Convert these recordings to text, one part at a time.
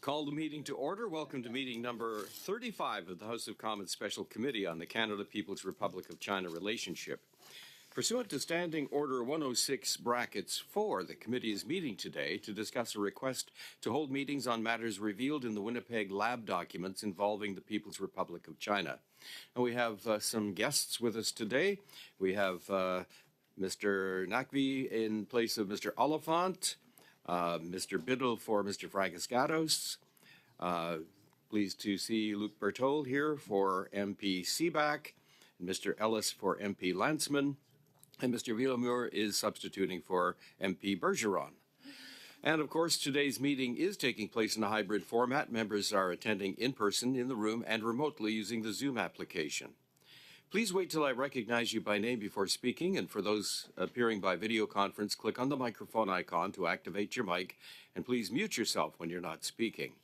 Call the meeting to order. Welcome to meeting number 35 of the House of Commons Special Committee on the Canada-People's Republic of China relationship. Pursuant to Standing Order 106(4), the committee is meeting today to discuss a request to hold meetings on matters revealed in the Winnipeg lab documents involving the People's Republic of China. And we have some guests with us today. We have Mr. Naqvi in place of Mr. Oliphant, Mr. Biddle for Mr. Fragascatos. Pleased to see Luc Berthold here for MP Seaback, and Mr. Ellis for MP Landsman, and Mr. Villamur is substituting for MP Bergeron. And of course, today's meeting is taking place in a hybrid format. Members are attending in person in the room and remotely using the Zoom application. Please wait till I recognize you by name before speaking, and for those appearing by video conference, click on the microphone icon to activate your mic, and please mute yourself when you're not speaking.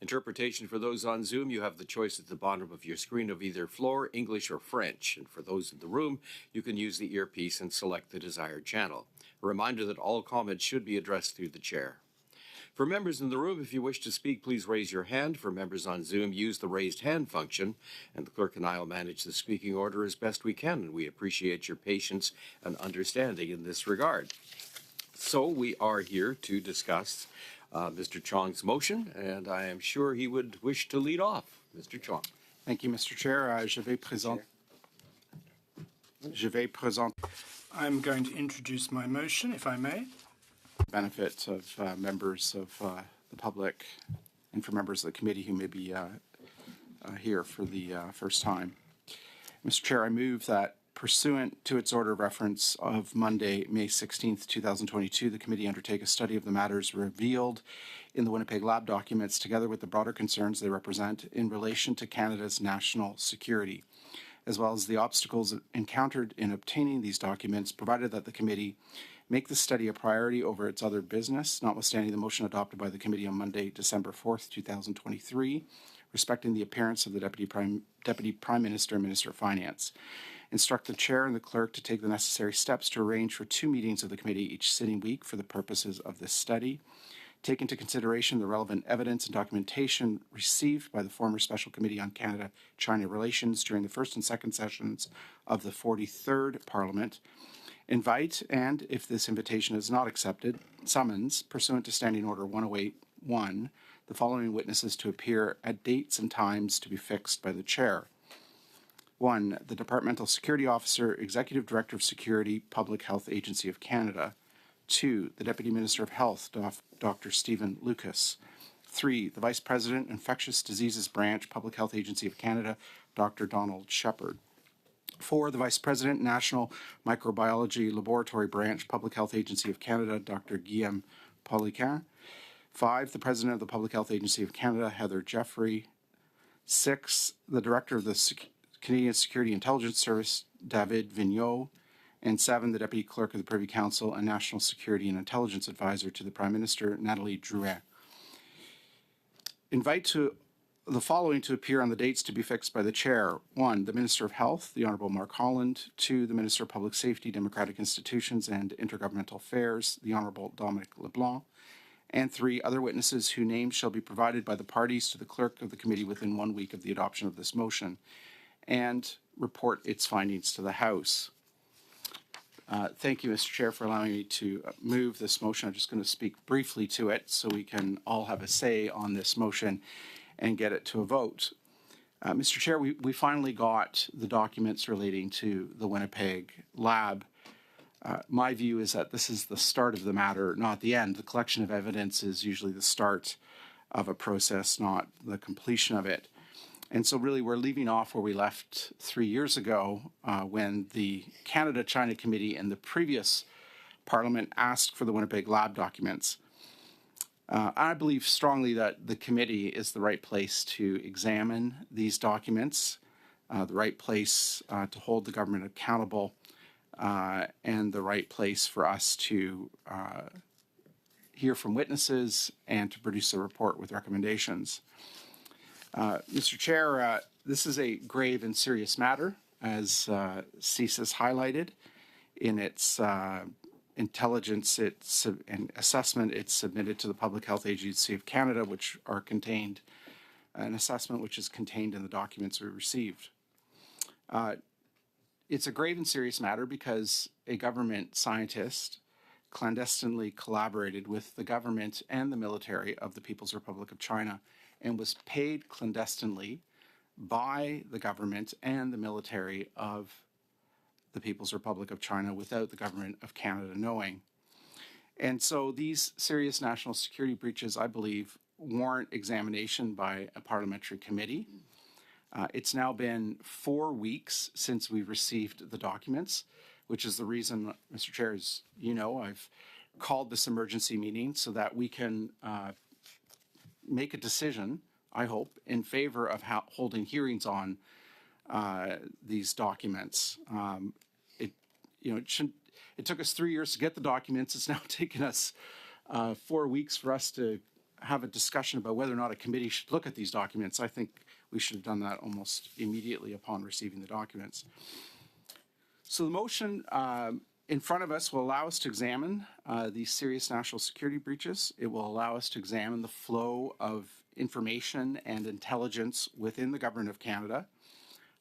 Interpretation for those on Zoom, you have the choice at the bottom of your screen of either Floor, English, or French, and for those in the room, you can use the earpiece and select the desired channel. A reminder that all comments should be addressed through the chair. For members in the room, if you wish to speak, please raise your hand. For members on Zoom, use the raised hand function, and the clerk and I will manage the speaking order as best we can, and we appreciate your patience and understanding in this regard. So we are here to discuss Mr. Chong's motion, and I am sure he would wish to lead off. Mr. Chong. Thank you, Mr. Chair. I'm going to introduce my motion, if I may. Benefit of members of the public and for members of the committee who may be here for the first time. Mr. Chair, I move that pursuant to its order of reference of Monday, May 16th, 2022, the committee undertake a study of the matters revealed in the Winnipeg lab documents together with the broader concerns they represent in relation to Canada's national security, as well as the obstacles encountered in obtaining these documents, provided that the committee make the study a priority over its other business, notwithstanding the motion adopted by the committee on Monday, December 4th, 2023, respecting the appearance of the Deputy Prime Minister and Minister of Finance. Instruct the chair and the clerk to take the necessary steps to arrange for 2 meetings of the committee each sitting week for the purposes of this study. Take into consideration the relevant evidence and documentation received by the former Special Committee on Canada-China Relations during the first and second sessions of the 43rd Parliament. Invite, and if this invitation is not accepted, summons, pursuant to Standing Order 108(1), the following witnesses to appear at dates and times to be fixed by the chair. 1. The Departmental Security Officer, Executive Director of Security, Public Health Agency of Canada. 2. The Deputy Minister of Health, Dr. Stephen Lucas. 3. The Vice President, Infectious Diseases Branch, Public Health Agency of Canada, Dr. Donald Shepard. 4. The Vice President, National Microbiology Laboratory Branch, Public Health Agency of Canada, Dr. Guillaume Poliquin. 5. The President of the Public Health Agency of Canada, Heather Jeffrey. 6. The Director of the Canadian Security Intelligence Service, David Vigneault. And 7. The Deputy Clerk of the Privy Council and National Security and Intelligence Advisor to the Prime Minister, Nathalie Drouin. Invite the following to appear on the dates to be fixed by the chair. 1. The Minister of Health, the Honourable Mark Holland. 2. The Minister of Public Safety, Democratic Institutions and Intergovernmental Affairs, the Honourable Dominic LeBlanc. And 3. Other witnesses whose names shall be provided by the parties to the clerk of the committee within 1 week of the adoption of this motion, and report its findings to the House. Thank you, Mr. Chair, for allowing me to move this motion. I'm just going to speak briefly to it so we can all have a say on this motion and get it to a vote. Mr. Chair, we finally got the documents relating to the Winnipeg lab. My view is that this is the start of the matter, not the end. The collection of evidence is usually the start of a process, not the completion of it. And so really we're leaving off where we left 3 years ago when the Canada-China Committee in the previous Parliament asked for the Winnipeg lab documents. I believe strongly that the committee is the right place to examine these documents, the right place to hold the government accountable, and the right place for us to hear from witnesses and to produce a report with recommendations. Mr. Chair, this is a grave and serious matter, as CSIS highlighted in its intelligence and assessment it's submitted to the Public Health Agency of Canada, which are contained, an assessment which is contained in the documents we received. It's a grave and serious matter because a government scientist clandestinely collaborated with the government and the military of the People's Republic of China and was paid clandestinely by the government and the military of the People's Republic of China without the government of Canada knowing. And so these serious national security breaches, I believe, warrant examination by a parliamentary committee. It's now been 4 weeks since we received the documents, which is the reason, Mr. Chair, as you know, I've called this emergency meeting so that we can make a decision, I hope, in favor of holding hearings on these documents. It took us 3 years to get the documents. It's now taken us 4 weeks for us to have a discussion about whether or not a committee should look at these documents. I think we should have done that almost immediately upon receiving the documents. So the motion in front of us will allow us to examine these serious national security breaches. It will allow us to examine the flow of information and intelligence within the Government of Canada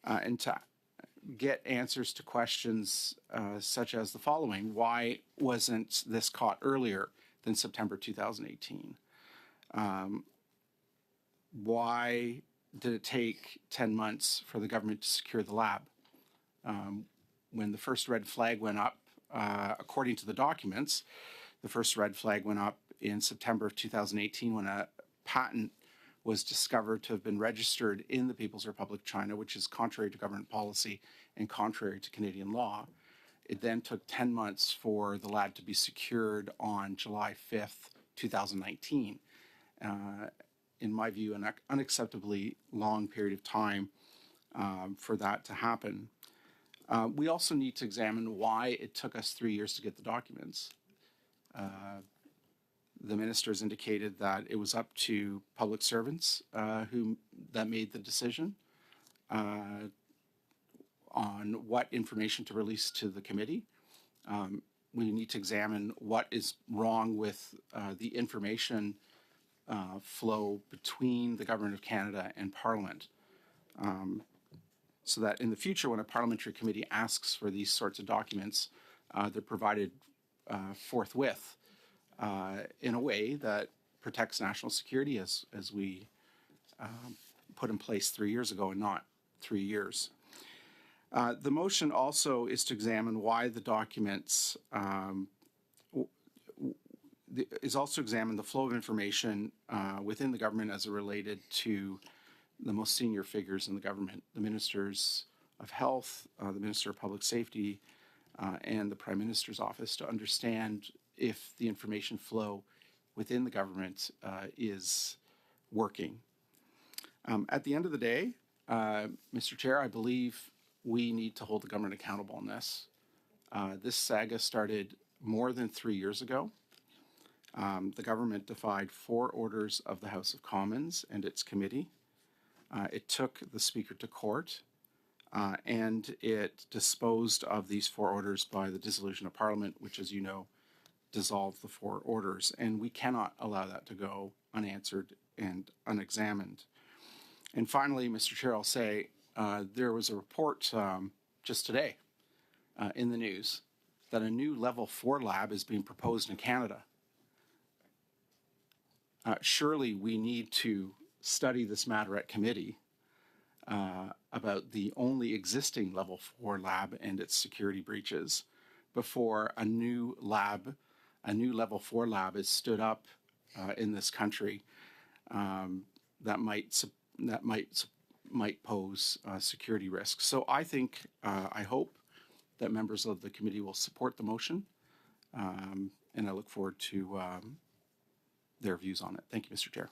and to get answers to questions such as the following. Why wasn't this caught earlier than September 2018? Why did it take 10 months for the government to secure the lab? When the first red flag went up, according to the documents, the first red flag went up in September of 2018 when a patent was discovered to have been registered in the People's Republic of China, which is contrary to government policy and contrary to Canadian law. It then took 10 months for the lab to be secured on July 5th, 2019. In my view, an unacceptably long period of time for that to happen. We also need to examine why it took us 3 years to get the documents. The ministers indicated that it was up to public servants that made the decision on what information to release to the committee. We need to examine what is wrong with the information flow between the Government of Canada and Parliament, so that in the future, when a parliamentary committee asks for these sorts of documents, they're provided forthwith in a way that protects national security as we put in place 3 years ago and not 3 years. The motion also is to examine why the documents is also examine the flow of information within the government as it related to the most senior figures in the government, the Ministers of Health, the Minister of Public Safety, and the Prime Minister's office, to understand if the information flow within the government is working. At the end of the day, Mr. Chair, I believe we need to hold the government accountable on this. This saga started more than 3 years ago. The government defied 4 orders of the House of Commons and its committee. It took the Speaker to court, and it disposed of these 4 orders by the dissolution of Parliament, which, as you know, dissolved the 4 orders. And we cannot allow that to go unanswered and unexamined. And finally, Mr. Chair, I'll say there was a report just today in the news that a new level 4 lab is being proposed in Canada. Surely we need to study this matter at committee about the only existing level 4 lab and its security breaches before a new lab, a new level 4 lab is stood up in this country that might pose security risks. So I think, I hope that members of the committee will support the motion, and I look forward to their views on it. Thank you, Mr. Chair.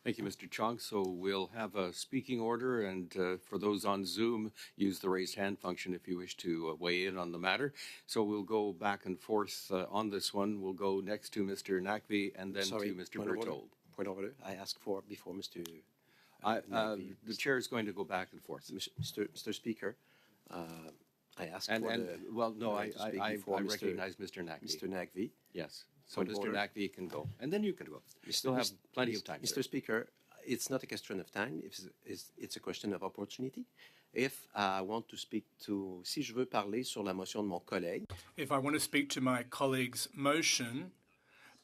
Thank you, Mr. Chong. So we'll have a speaking order, and for those on Zoom, use the raised hand function if you wish to weigh in on the matter. So we'll go back and forth on this one. We'll go next to Mr. Naqvi and then to Mr. Berthold. Point of order. I asked for before Mr. The chair is going to go back and forth. Mr. Speaker, I ask And, for and the well, no, I, right to speak I before Mr. recognize Mr. Naqvi. Mr. Naqvi. Yes. So Point of Mr. order. Naqvi can go, and then you can go. You still have plenty of time. Mr. sir. Speaker, it's not a question of time. It's a question of opportunity. If I want to speak to, si je veux parler sur la motion de mon collègue, If I want to speak to my colleague's motion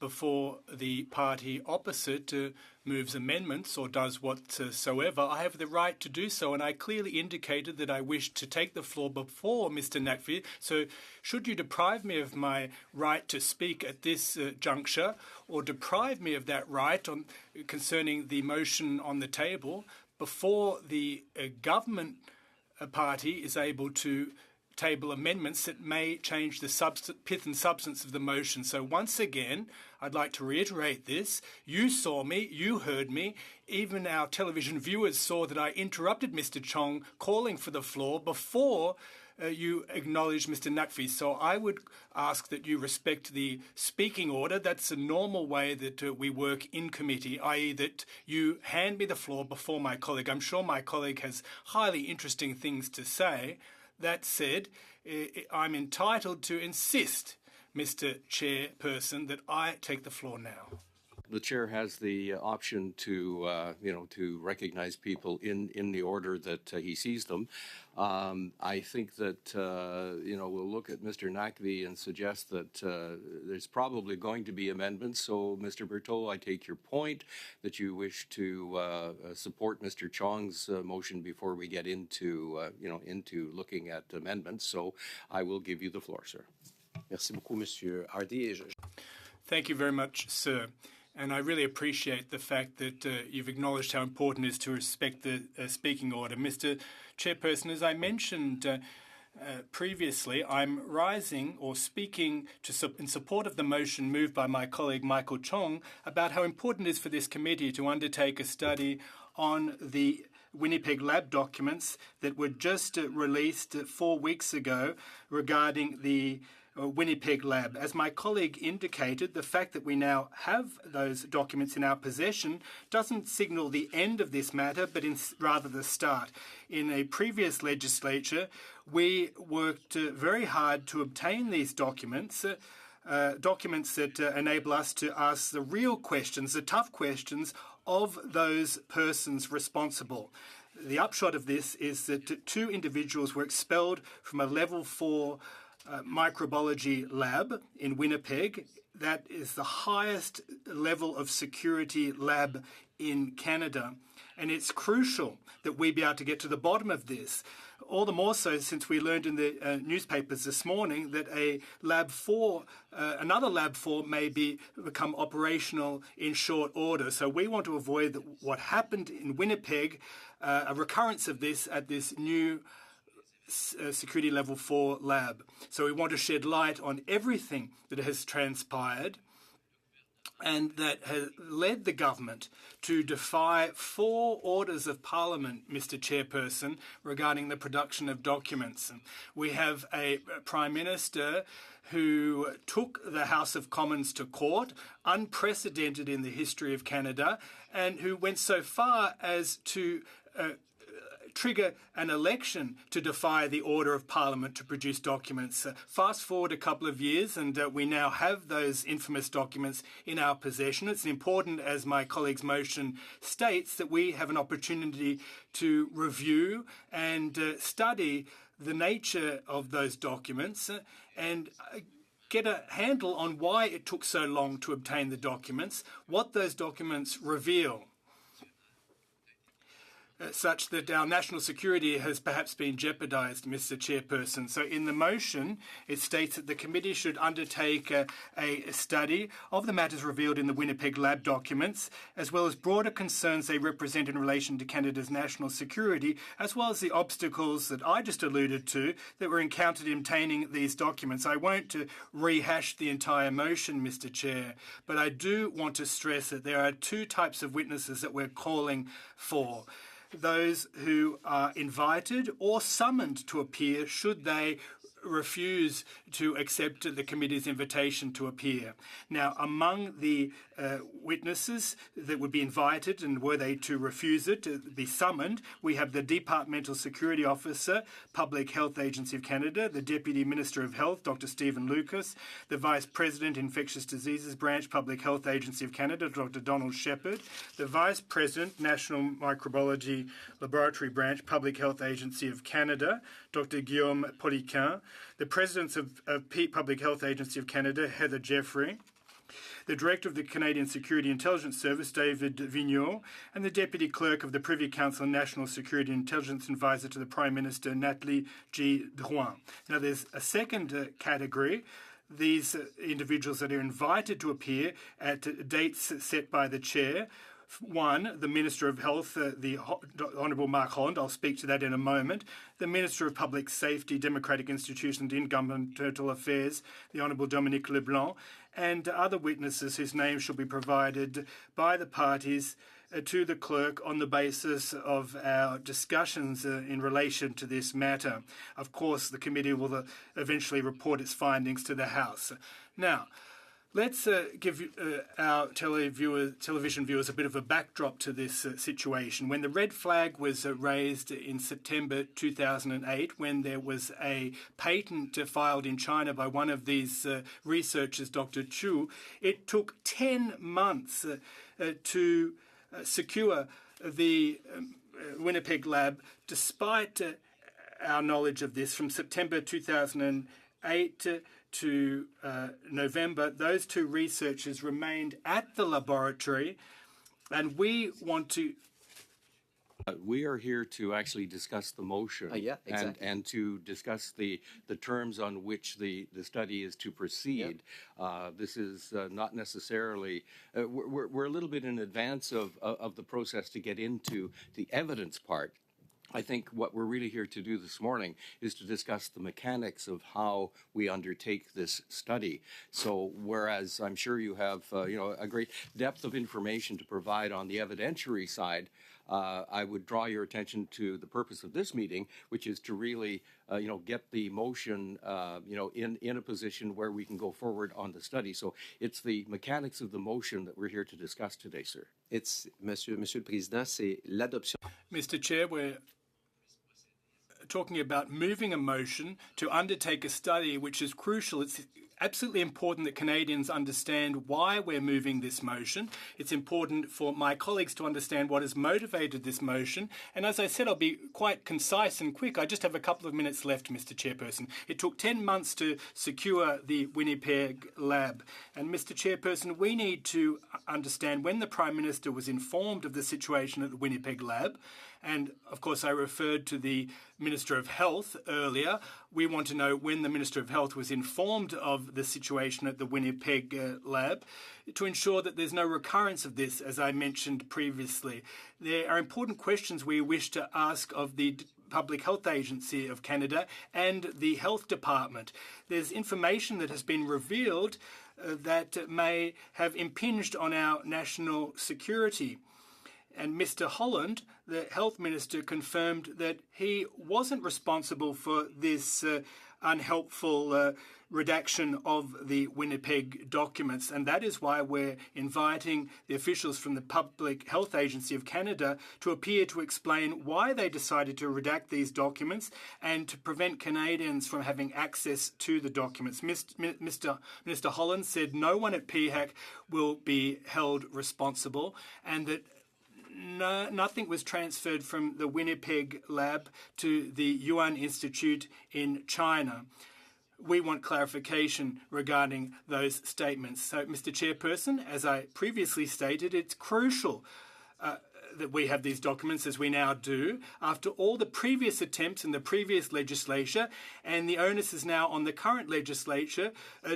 before the party opposite moves amendments or does whatsoever, I have the right to do so, and I clearly indicated that I wish to take the floor before Mr. Naqvi. So should you deprive me of my right to speak at this juncture, or deprive me of that right concerning the motion on the table before the government party is able to table amendments that may change the pith and substance of the motion. So once again, I'd like to reiterate this. You saw me, you heard me, even our television viewers saw that I interrupted Mr. Chong calling for the floor before you acknowledged Mr. Naqvi. So I would ask that you respect the speaking order. That's a normal way that we work in committee, i.e. that you hand me the floor before my colleague. I'm sure my colleague has highly interesting things to say. That said, I'm entitled to insist, Mr. Chairperson, that I take the floor now. The chair has the option to, to recognize people in the order that he sees them. I think that, we'll look at Mr. Naqvi and suggest that there's probably going to be amendments. So, Mr. Berthaud, I take your point that you wish to support Mr. Chong's motion before we get into looking at amendments. So, I will give you the floor, sir. merci beaucoup, Monsieur Hardy. Thank you very much, sir. And I really appreciate the fact that you've acknowledged how important it is to respect the speaking order. Mr. Chairperson, as I mentioned previously, I'm rising or speaking in support of the motion moved by my colleague Michael Chong about how important it is for this committee to undertake a study on the Winnipeg lab documents that were just released 4 weeks ago regarding the Winnipeg lab. As my colleague indicated, the fact that we now have those documents in our possession doesn't signal the end of this matter, but rather the start. In a previous legislature, we worked very hard to obtain these documents, documents that enable us to ask the real questions, the tough questions of those persons responsible. The upshot of this is that 2 individuals were expelled from a level 4 microbiology lab in Winnipeg. That is the highest level of security lab in Canada. And it's crucial that we be able to get to the bottom of this. All the more so since we learned in the newspapers this morning that another lab 4 may become operational in short order. So we want to avoid what happened in Winnipeg, a recurrence of this at this new security level 4 lab. So we want to shed light on everything that has transpired and that has led the government to defy 4 orders of Parliament, Mr. Chairperson, regarding the production of documents. We have a Prime Minister who took the House of Commons to court, unprecedented in the history of Canada, and who went so far as to trigger an election to defy the order of Parliament to produce documents. Fast forward a couple of years and we now have those infamous documents in our possession. It's important, as my colleague's motion states, that we have an opportunity to review and study the nature of those documents and get a handle on why it took so long to obtain the documents, what those documents reveal, such that our national security has perhaps been jeopardised, Mr. Chairperson. So in the motion, it states that the committee should undertake a study of the matters revealed in the Winnipeg lab documents, as well as broader concerns they represent in relation to Canada's national security, as well as the obstacles that I just alluded to that were encountered in obtaining these documents. I won't rehash the entire motion, Mr. Chair, but I do want to stress that there are 2 types of witnesses that we're calling for. Those who are invited or summoned to appear should they refuse to accept the committee's invitation to appear. Now, among the witnesses that would be invited, and were they to refuse it, to be summoned, we have the Departmental Security Officer, Public Health Agency of Canada, the Deputy Minister of Health, Dr. Stephen Lucas, the Vice President, Infectious Diseases Branch, Public Health Agency of Canada, Dr. Donald Shepherd, the Vice President, National Microbiology Laboratory Branch, Public Health Agency of Canada, Dr. Guillaume Poliquin, the President of Public Health Agency of Canada, Heather Jeffrey, the Director of the Canadian Security Intelligence Service, David Vigneault, and the Deputy Clerk of the Privy Council and National Security Intelligence Advisor to the Prime Minister, Nathalie G. Drouin. Now, there's a second category. These individuals that are invited to appear at dates set by the Chair. One, the Minister of Health, the Honourable Mark Holland, I'll speak to that in a moment. The Minister of Public Safety, Democratic Institutions and Intergovernmental Affairs, the Honourable Dominique Leblanc, and other witnesses whose names shall be provided by the parties to the clerk on the basis of our discussions in relation to this matter. Of course, the committee will eventually report its findings to the House. Now, let's give our television viewers a bit of a backdrop to this situation. When the red flag was raised in September 2008, when there was a patent filed in China by one of these researchers, Dr. Chu, it took 10 months to secure the Winnipeg lab, despite our knowledge of this. From September 2008 to November, those two researchers remained at the laboratory, and we want to... We are here to actually discuss the motion yeah, exactly. and to discuss the terms on which the study is to proceed. This is not necessarily... we're a little bit in advance of the process to get into the evidence part. I think what we're really here to do this morning is to discuss the mechanics of how we undertake this study. So whereas I'm sure you have a great depth of information to provide on the evidentiary side, I would draw your attention to the purpose of this meeting, which is to really get the motion in a position where we can go forward on the study. So it's the mechanics of the motion that we're here to discuss today, sir. It's Monsieur le Président, c'est l'adoption. Mr. Chair, we're talking about moving a motion to undertake a study which is crucial. It's absolutely important that Canadians understand why we're moving this motion. It's important for my colleagues to understand what has motivated this motion. And as I said, I'll be quite concise and quick. I just have a couple of minutes left, Mr. Chairperson. It took 10 months to secure the Winnipeg lab. And Mr. Chairperson, we need to understand when the Prime Minister was informed of the situation at the Winnipeg lab. And, of course, I referred to the Minister of Health earlier. We want to know when the Minister of Health was informed of the situation at the Winnipeg lab to ensure that there's no recurrence of this, as I mentioned previously. There are important questions we wish to ask of the Public Health Agency of Canada and the Health Department. There's information that has been revealed that may have impinged on our national security. And Mr. Holland, the Health Minister, confirmed that he wasn't responsible for this unhelpful redaction of the Winnipeg documents. And that is why we're inviting the officials from the Public Health Agency of Canada to appear to explain why they decided to redact these documents and to prevent Canadians from having access to the documents. Mr. Holland said no one at PHAC will be held responsible, and that nothing was transferred from the Winnipeg lab to the Yuan Institute in China. We want clarification regarding those statements. So, Mr. Chairperson, as I previously stated, it's crucial that we have these documents, as we now do, after all the previous attempts in the previous legislature, and the onus is now on the current legislature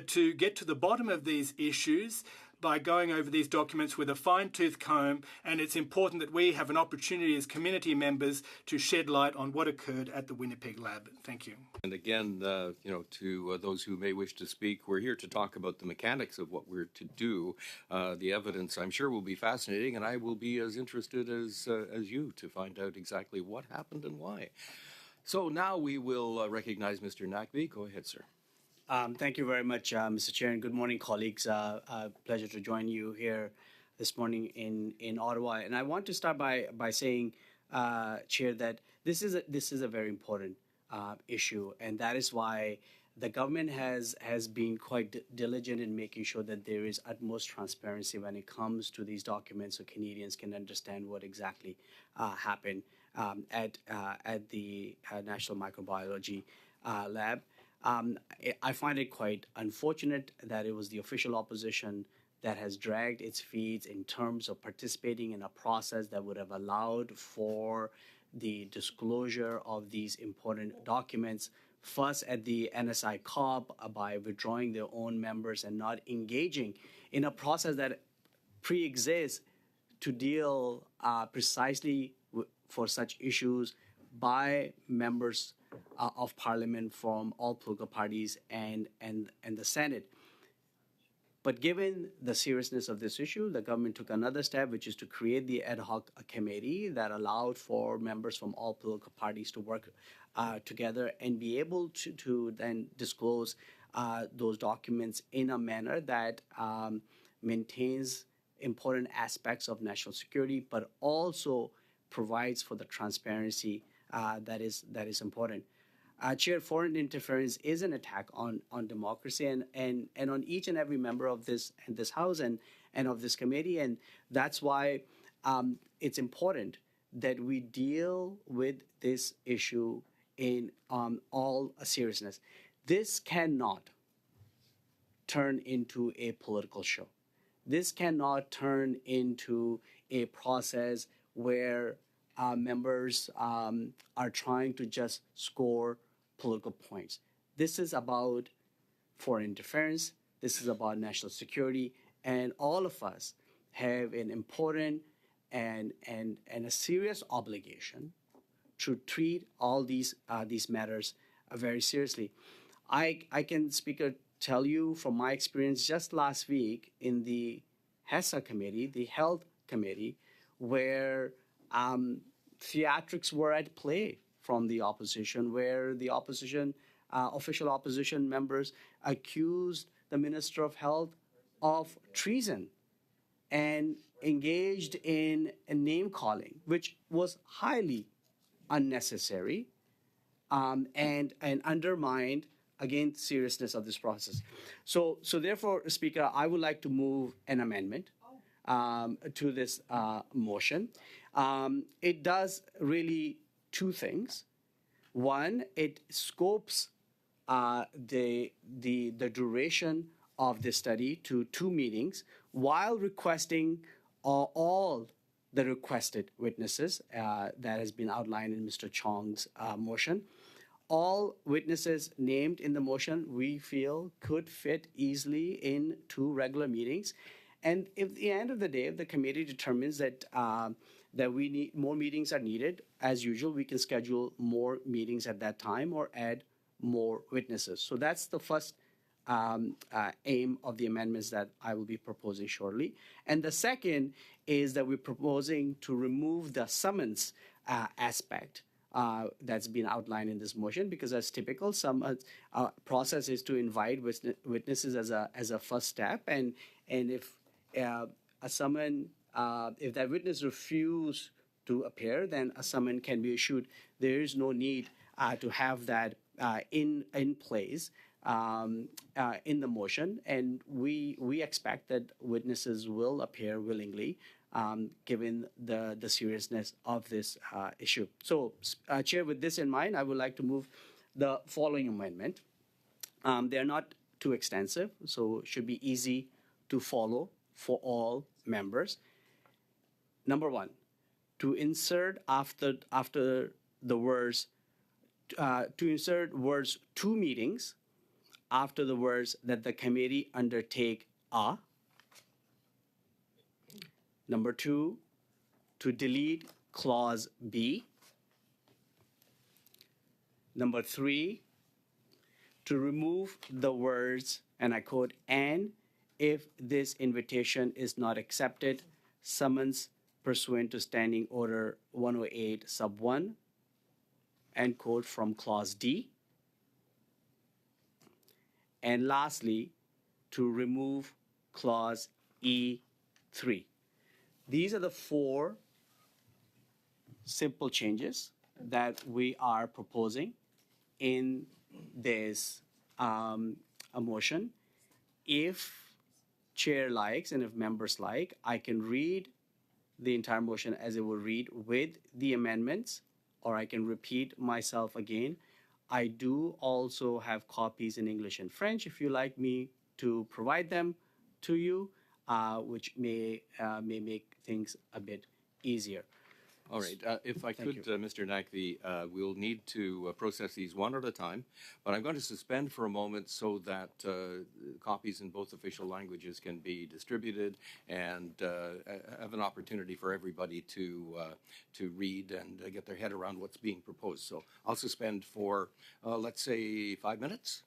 to get to the bottom of these issues by going over these documents with a fine-tooth comb, and it's important that we have an opportunity as community members to shed light on what occurred at the Winnipeg lab. Thank you. And again, to those who may wish to speak, we're here to talk about the mechanics of what we're to do. The evidence, I'm sure, will be fascinating, and I will be as interested as you to find out exactly what happened and why. So now we will recognize Mr. Naqvi. Go ahead, sir. Thank you very much, Mr. Chair, and good morning, colleagues. Pleasure to join you here this morning in Ottawa. And I want to start by saying, Chair, that this is a very important issue, and that is why the government has been quite diligent in making sure that there is utmost transparency when it comes to these documents, so Canadians can understand what exactly happened at the National Microbiology Lab. I find it quite unfortunate that it was the official opposition that has dragged its feet in terms of participating in a process that would have allowed for the disclosure of these important documents, first at the NSI COP by withdrawing their own members and not engaging in a process that pre-exists to deal precisely for such issues by members of parliament from all political parties and the Senate. But given the seriousness of this issue, the government took another step, which is to create the ad hoc committee that allowed for members from all political parties to work together and be able to then disclose those documents in a manner that maintains important aspects of national security, but also provides for the transparency that is important. Chair, foreign interference is an attack on democracy and on each and every member of this House and of this committee, and that's why it's important that we deal with this issue in all seriousness. This cannot turn into a political show. This cannot turn into a process where members are trying to just score political points. This is about foreign interference. This is about national security, and all of us have an important and a serious obligation to treat all these matters very seriously. I can tell you from my experience just last week in the HESA committee, the Health Committee, where theatrics were at play from the opposition, where the official opposition members accused the Minister of Health of treason and engaged in a name calling, which was highly unnecessary and undermined, again, the seriousness of this process. So therefore, Speaker, I would like to move an amendment to this motion. It does really two things. One, it scopes the duration of the study to 2 meetings while requesting all the requested witnesses that has been outlined in Mr. Chong's motion. All witnesses named in the motion, we feel, could fit easily in 2 regular meetings. And if at the end of the day, if the committee determines that we need more meetings are needed, as usual, we can schedule more meetings at that time or add more witnesses. So that's the first aim of the amendments that I will be proposing shortly. And the second is that we're proposing to remove the summons aspect that's been outlined in this motion, because as typical, some process is to invite witnesses as a first step, and if a summon, if that witness refuse to appear, then a summon can be issued. There is no need to have that in place in the motion, and we expect that witnesses will appear willingly, given the seriousness of this issue. So, Chair, with this in mind, I would like to move the following amendment. They're not too extensive, so it should be easy to follow for all members. Number 1, to insert after the words, to insert words 2 meetings after the words that the committee undertake are. Number 2, to delete clause B. Number 3, to remove the words, and I quote, "and if this invitation is not accepted, summons pursuant to Standing Order 108 sub 1." end quote, from Clause D. And lastly, to remove Clause E3. These are the four simple changes that we are proposing in this a motion. If chair likes and if members like, I can read the entire motion as it will read with the amendments, or I can repeat myself again. I do also have copies in English and French if you like me to provide them to you, which may make things a bit easier. All right. If I could, you. Mr. Naqvi, we'll need to process these one at a time, but I'm going to suspend for a moment so that copies in both official languages can be distributed and have an opportunity for everybody to read and get their head around what's being proposed. So I'll suspend for, let's say, 5 minutes.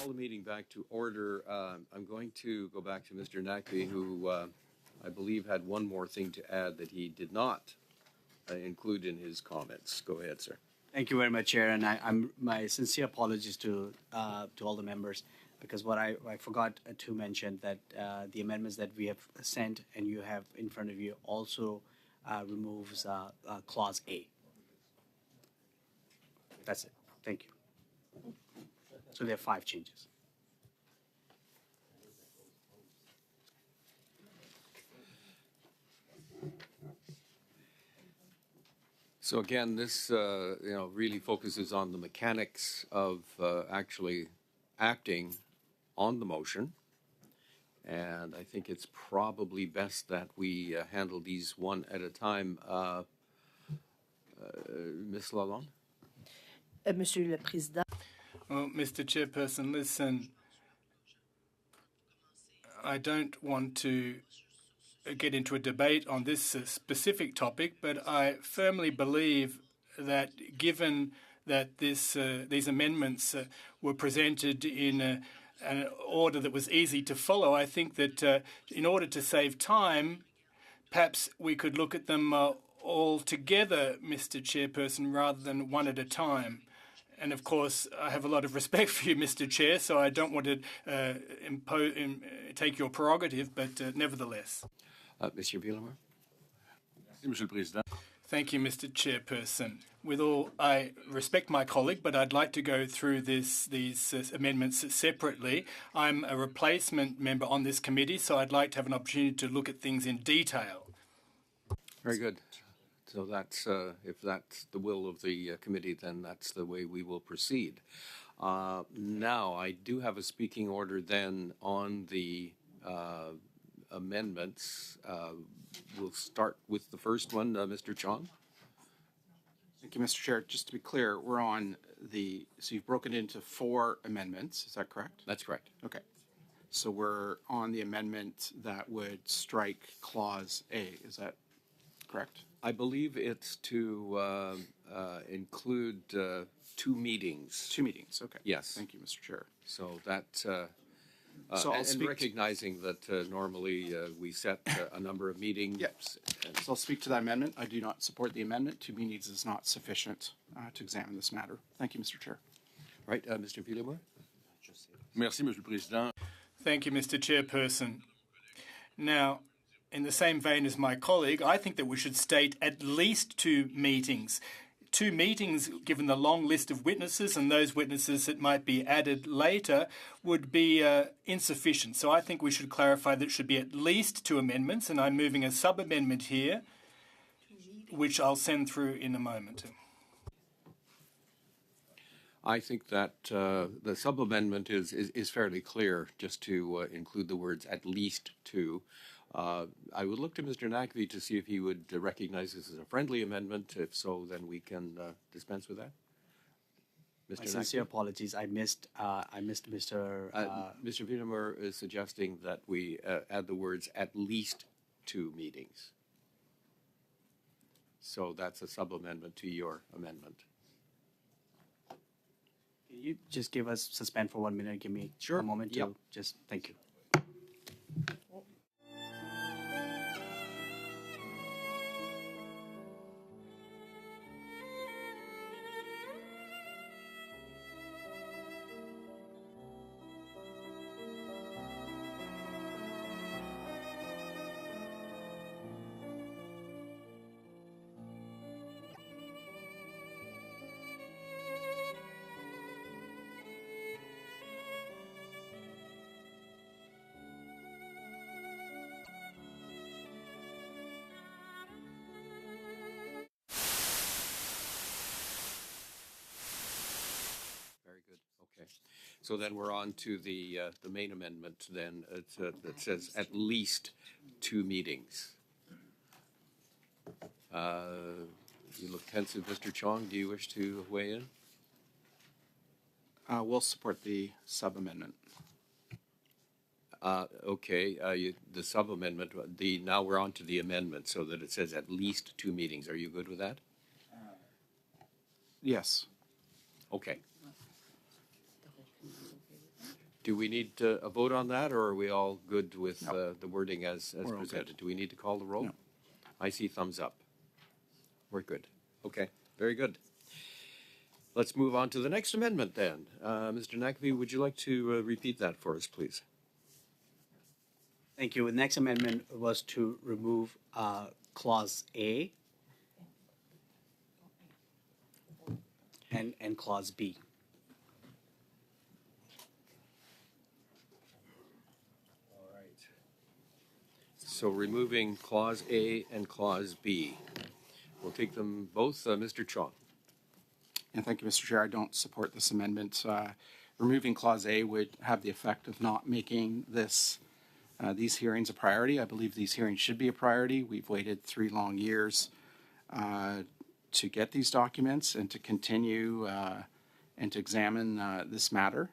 Call the meeting back to order. I'm going to go back to Mr. Naqvi, who I believe had one more thing to add that he did not include in his comments. Go ahead, sir. Thank you very much, Chair, and I'm my sincere apologies to all the members, because what I forgot to mention that the amendments that we have sent and you have in front of you also removes Clause A. That's it. Thank you. So there are 5 changes. So again, this really focuses on the mechanics of actually acting on the motion, and I think it's probably best that we handle these one at a time. Ms. Lalonde? Monsieur le Président. Well, Mr. Chairperson, listen, I don't want to get into a debate on this specific topic, but I firmly believe that given that these amendments were presented in an order that was easy to follow, I think that in order to save time, perhaps we could look at them all together, Mr. Chairperson, rather than one at a time. And of course, I have a lot of respect for you, Mr. Chair, so I don't want to take your prerogative, but nevertheless. Mr. Villamar? Monsieur le Président. Thank you, Mr. Chairperson. With all, I respect my colleague, but I'd like to go through these amendments separately. I'm a replacement member on this committee, so I'd like to have an opportunity to look at things in detail. Very good. So that's, if that's the will of the committee, then that's the way we will proceed. Now, I do have a speaking order then on the amendments. We'll start with the first one, Mr. Chong. Thank you, Mr. Chair. Just to be clear, we're on so you've broken it into 4 amendments, is that correct? That's correct. Okay. So we're on the amendment that would strike Clause A, is that correct? I believe it's to include 2 meetings. 2 meetings, okay. Yes. Thank you, Mr. Chair. So that, So I'll and speak recognizing that normally we set a number of meetings. Yep. So I'll speak to that amendment. I do not support the amendment. 2 meetings is not sufficient to examine this matter. Thank you, Mr. Chair. Right, Mr. Villamar? Merci, Monsieur le Président. Thank you, Mr. Chairperson. Now, in the same vein as my colleague, I think that we should state at least 2 meetings. 2 meetings, given the long list of witnesses and those witnesses that might be added later, would be insufficient. So I think we should clarify that it should be at least 2 amendments, and I'm moving a sub-amendment here, which I'll send through in a moment. I think that the sub-amendment is fairly clear, just to include the words at least 2. I would look to Mr. Naqvi to see if he would recognize this as a friendly amendment. If so, then we can dispense with that. Mr. My sincere Naqvi? apologies. I missed Mr. Mr. Villamar is suggesting that we add the words at least 2 meetings. So that's a sub-amendment to your amendment. Can you just give us suspend for 1 minute? Give me Sure. a moment to Yep. just thank you. Very good. Okay. So then we're on to the main amendment then. That says at least 2 meetings. You look pensive, Mr. Chong. Do you wish to weigh in? We'll support the sub-amendment. Okay. The sub-amendment, now we're on to the amendment so that it says at least 2 meetings. Are you good with that? Yes. Okay. Do we need a vote on that, or are we all good with the wording as We're all presented? good. Do we need to call the roll? No. I see thumbs up. We're good. Okay, very good. Let's move on to the next amendment then. Mr. Nakavi, would you like to repeat that for us, please? Thank you. The next amendment was to remove Clause A and Clause B. All right. So removing Clause A and Clause B. We'll take them both. Mr. Chong. And thank you, Mr. Chair. I don't support this amendment. Removing Clause A would have the effect of not making these hearings a priority. I believe these hearings should be a priority. We've waited 3 long years to get these documents and to continue and to examine this matter.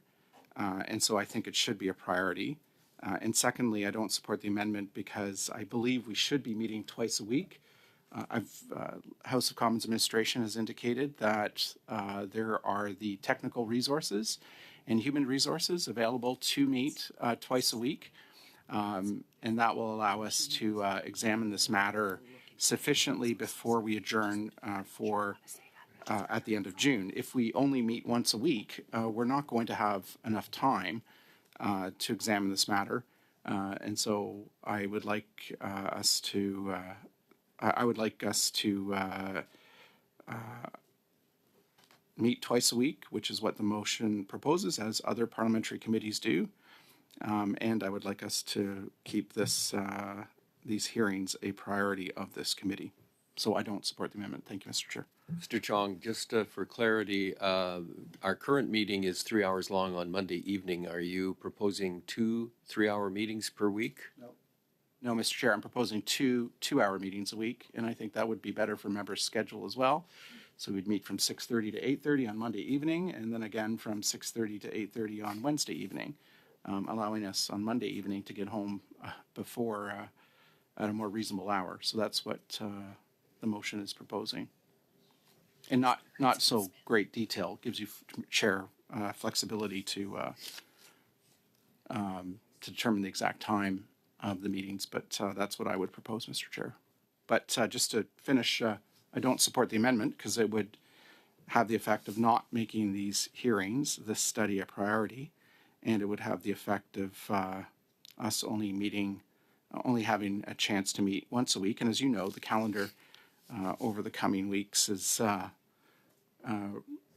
And so I think it should be a priority. And secondly, I don't support the amendment because I believe we should be meeting twice a week. House of Commons administration has indicated that there are the technical resources and human resources available to meet twice a week. And that will allow us to examine this matter sufficiently before we adjourn at the end of June. If we only meet once a week, we're not going to have enough time to examine this matter. And so I would like us to meet twice a week, which is what the motion proposes, as other parliamentary committees do. And I would like us to keep these hearings a priority of this committee. So I don't support the amendment. Thank you, Mr. Chair. Mr. Chong, just for clarity, our current meeting is 3 hours long on Monday evening. Are you proposing 2 3-hour meetings per week? No, Mr. Chair, I'm proposing 2 2-hour meetings a week, and I think that would be better for members' schedule as well. So we'd meet from 6:30 to 8:30 on Monday evening, and then again from 6:30 to 8:30 on Wednesday evening, allowing us on Monday evening to get home before at a more reasonable hour. So that's what the motion is proposing. And not so great detail. Gives you, Chair, flexibility to determine the exact time of the meetings, but that's what I would propose, Mr. Chair. But just to finish, I don't support the amendment because it would have the effect of not making these hearings, this study, a priority, and it would have the effect of us only having a chance to meet once a week. And as you know, the calendar over the coming weeks is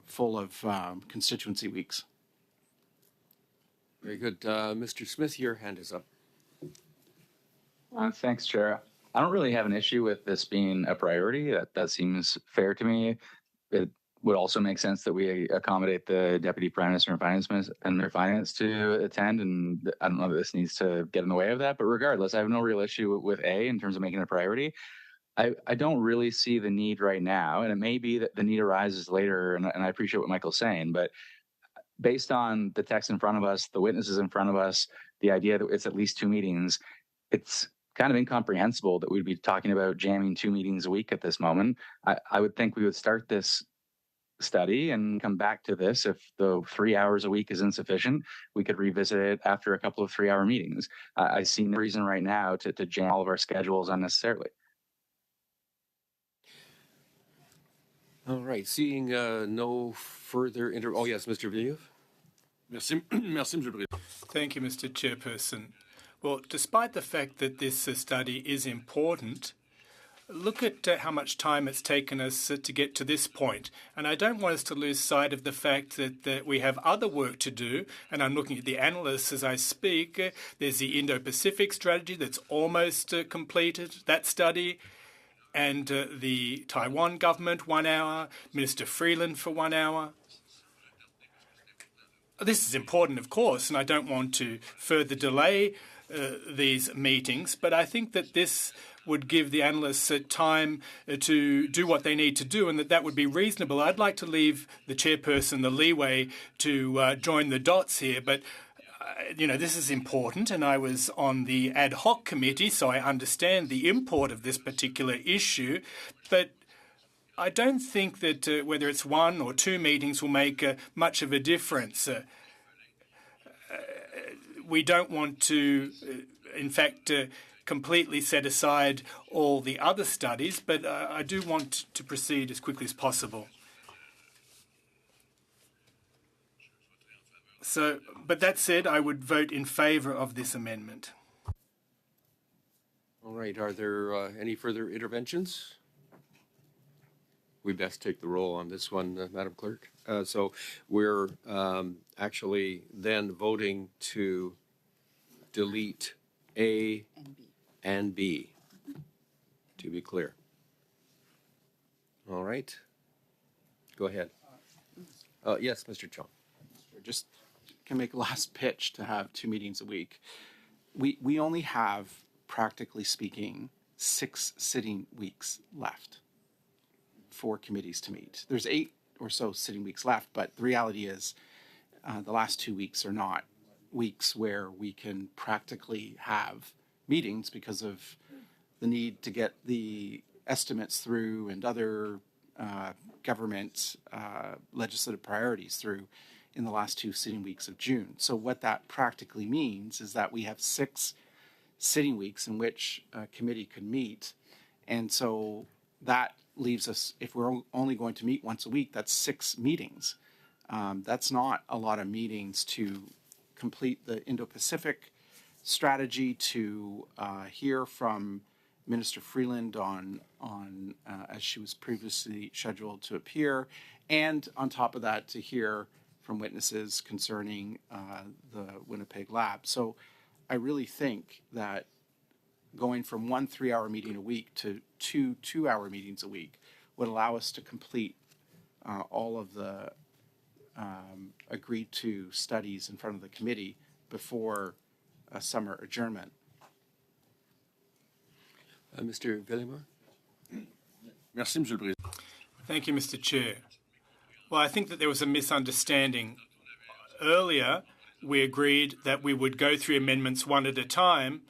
full of constituency weeks. Very good. Mr. Smith, your hand is up. Thanks, Chair. I don't really have an issue with this being a priority. That seems fair to me. It would also make sense that we accommodate the Deputy Prime Minister and Finance to attend, and I don't know that this needs to get in the way of that. But regardless, I have no real issue with A in terms of making it a priority. I don't really see the need right now, and it may be that the need arises later, and I appreciate what Michael's saying, but based on the text in front of us, the witnesses in front of us, the idea that it's at least 2 meetings, it's kind of incomprehensible that we'd be talking about jamming 2 meetings a week at this moment. I would think we would start this study and come back to this. If the 3 hours a week is insufficient, we could revisit it after a couple of 3-hour meetings. I see no reason right now to jam all of our schedules unnecessarily. All right. Seeing no further oh, yes, Mr. Villeneuve. Merci, merci, Monsieur le Président. Thank you, Mr. Chairperson. Well, despite the fact that this study is important, look at how much time it's taken us to get to this point. And I don't want us to lose sight of the fact that we have other work to do. And I'm looking at the analysts as I speak. There's the Indo-Pacific strategy that's almost completed, that study. And the Taiwan government, 1 hour. Minister Freeland for 1 hour. This is important, of course, and I don't want to further delay these meetings, but I think that this would give the analysts time to do what they need to do, and that would be reasonable. I'd like to leave the chairperson the leeway to join the dots here, but this is important, and I was on the ad hoc committee, so I understand the import of this particular issue, but I don't think that whether it's 1 or 2 meetings will make much of a difference. we don't want to, in fact, completely set aside all the other studies, but I do want to proceed as quickly as possible. So, but that said, I would vote in favour of this amendment. All right, are there any further interventions? We best take the roll on this one, Madam Clerk. So we're actually then voting to delete A and B, to be clear. All right. Go ahead. Yes, Mr. Chong. Just can make a last pitch to have 2 meetings a week. We only have, practically speaking, 6 sitting weeks left for committees to meet. There's 8 or so sitting weeks left, but the reality is the last 2 weeks are not weeks where we can practically have meetings because of the need to get the estimates through and other government legislative priorities through in the last 2 sitting weeks of June. So what that practically means is that we have 6 sitting weeks in which a committee could meet. And so that leaves us, if we're only going to meet once a week, that's 6 meetings. That's not a lot of meetings to complete the Indo-Pacific strategy, to hear from Minister Freeland on as she was previously scheduled to appear, and on top of that, to hear from witnesses concerning the Winnipeg lab. So I really think that going from 1 3-hour meeting a week to 2 2-hour meetings a week would allow us to complete all of the agreed to studies in front of the committee before a summer adjournment. Mr. Villemur? Merci, Monsieur le Président. Thank you, Mr. Chair. Well, I think that there was a misunderstanding. Earlier, we agreed that we would go through amendments one at a time,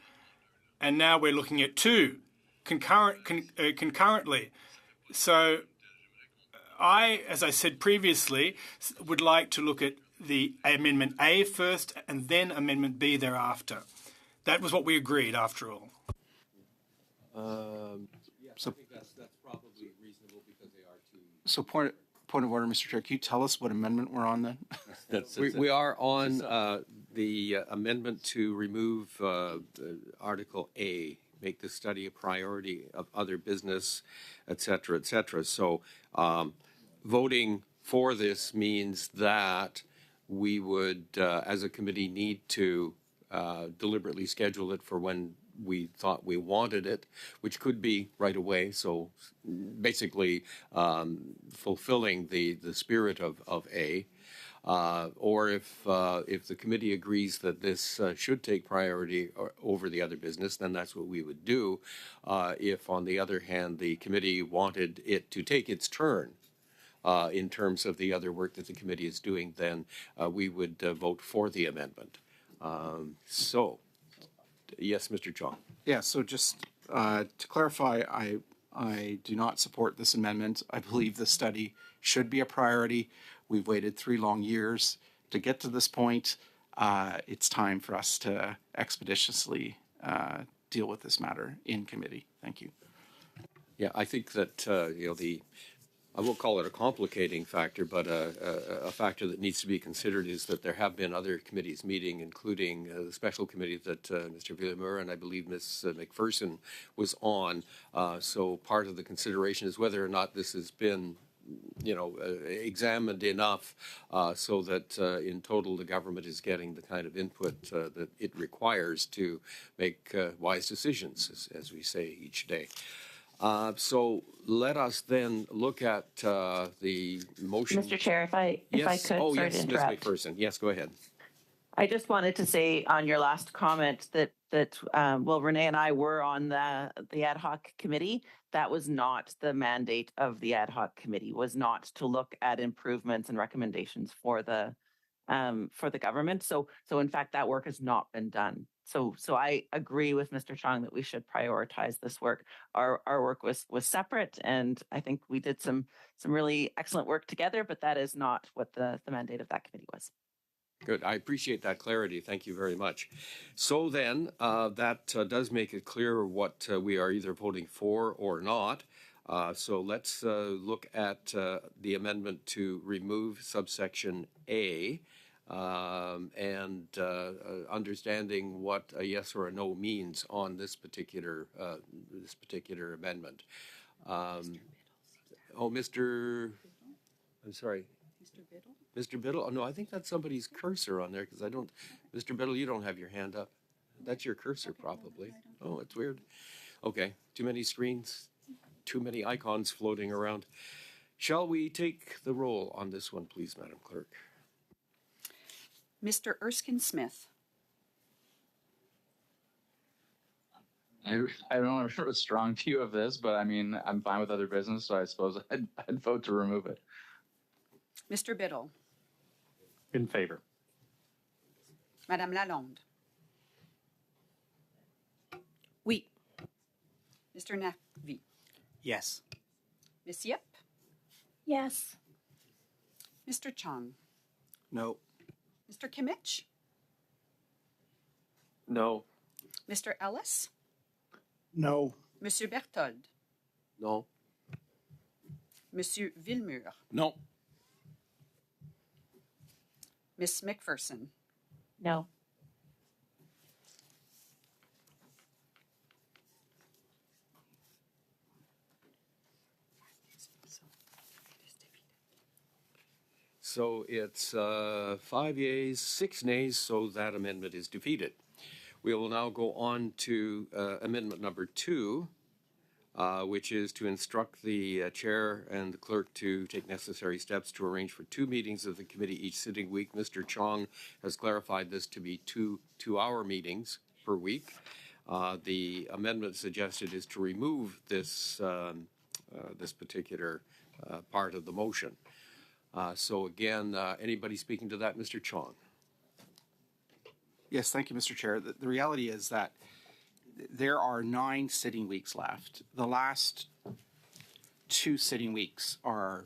and now we're looking at 2 concurrently. So I, as I said previously, would like to look at the Amendment A first and then Amendment B thereafter. That was what we agreed, after all. So I think that's probably reasonable because they are two. So point of order, Mr. Chair, can you tell us what amendment we're on then? We are on the amendment to remove Article A, make the study a priority of other business, et cetera, et cetera. So voting for this means that we would, as a committee, need to deliberately schedule it for when we thought we wanted it, which could be right away. So basically fulfilling the spirit of A. Or if the committee agrees that this should take priority over the other business, then that's what we would do. If, on the other hand, the committee wanted it to take its turn in terms of the other work that the committee is doing, then we would vote for the amendment. So, yes, Mr. Chong. Yeah, so just to clarify, I do not support this amendment. I believe the study should be a priority. We've waited 3 long years to get to this point. It's time for us to expeditiously deal with this matter in committee. Thank you. Yeah, I think that I won't call it a complicating factor, but a factor that needs to be considered is that there have been other committees meeting, including the special committee that Mr. Villemur and I believe Ms. McPherson was on. So part of the consideration is whether or not this has been examined enough so that in total the government is getting the kind of input that it requires to make wise decisions, as we say each day. So let us then look at the motion. Mr. Chair, if I could, oh, sorry yes, to Ms. interrupt. McPherson. Yes, go ahead. I just wanted to say on your last comment that Renee and I were on the ad hoc committee. That was not the mandate of the ad hoc committee, was not to look at improvements and recommendations for the government. So in fact, that work has not been done. So I agree with Mr. Chong that we should prioritize this work. Our work was separate, and I think we did some really excellent work together, but that is not what the mandate of that committee was. Good. I appreciate that clarity. Thank you very much. So then, that does make it clear what we are either voting for or not. So let's look at the amendment to remove subsection A and understanding what a yes or a no means on this particular amendment. I'm sorry. Mr. Biddle? Oh, no, I think that's somebody's cursor on there because I don't. Mr. Biddle, you don't have your hand up. That's your cursor, probably. Oh, it's weird. Okay, too many screens, too many icons floating around. Shall we take the roll on this one, please, Madam Clerk? Mr. Erskine Smith. I don't have a strong view of this, but I mean, I'm fine with other business, so I suppose I'd vote to remove it. Mr. Biddle. In favor. Madame Lalonde. Oui. Mr. Naqvi. Yes. Ms. Yip. Yes. Mr. Chong. No. Mr. Kimmich. No. Mr. Ellis. No. Monsieur Berthold. No. Monsieur Villemur. No. Miss McPherson. No. So it's 5 yeas, 6 nays, so that amendment is defeated. We will now go on to amendment number 2, which is to instruct the chair and the clerk to take necessary steps to arrange for 2 meetings of the committee each sitting week. Mr. Chong has clarified this to be two-hour meetings per week. The amendment suggested is to remove this this particular part of the motion. So again, anybody speaking to that, Mr. Chong? Yes, thank you, Mr. Chair. The reality is that there are 9 sitting weeks left. The last 2 sitting weeks are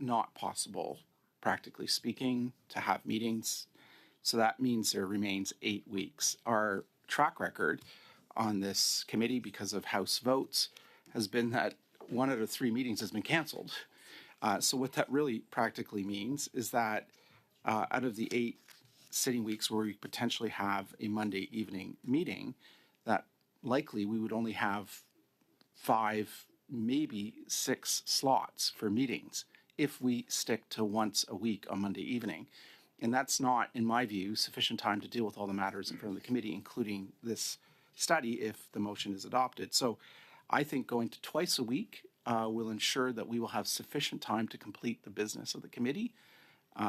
not possible, practically speaking, to have meetings. So that means there remains 8 weeks. Our track record on this committee, because of House votes, has been that 1 out of 3 meetings has been canceled. So what that really practically means is that out of the 8 sitting weeks where we potentially have a Monday evening meeting, that likely we would only have 5, maybe 6 slots for meetings if we stick to once a week on Monday evening. And that's not, in my view, sufficient time to deal with all the matters in front of the committee, including this study, if the motion is adopted. So I think going to twice a week will ensure that we will have sufficient time to complete the business of the committee.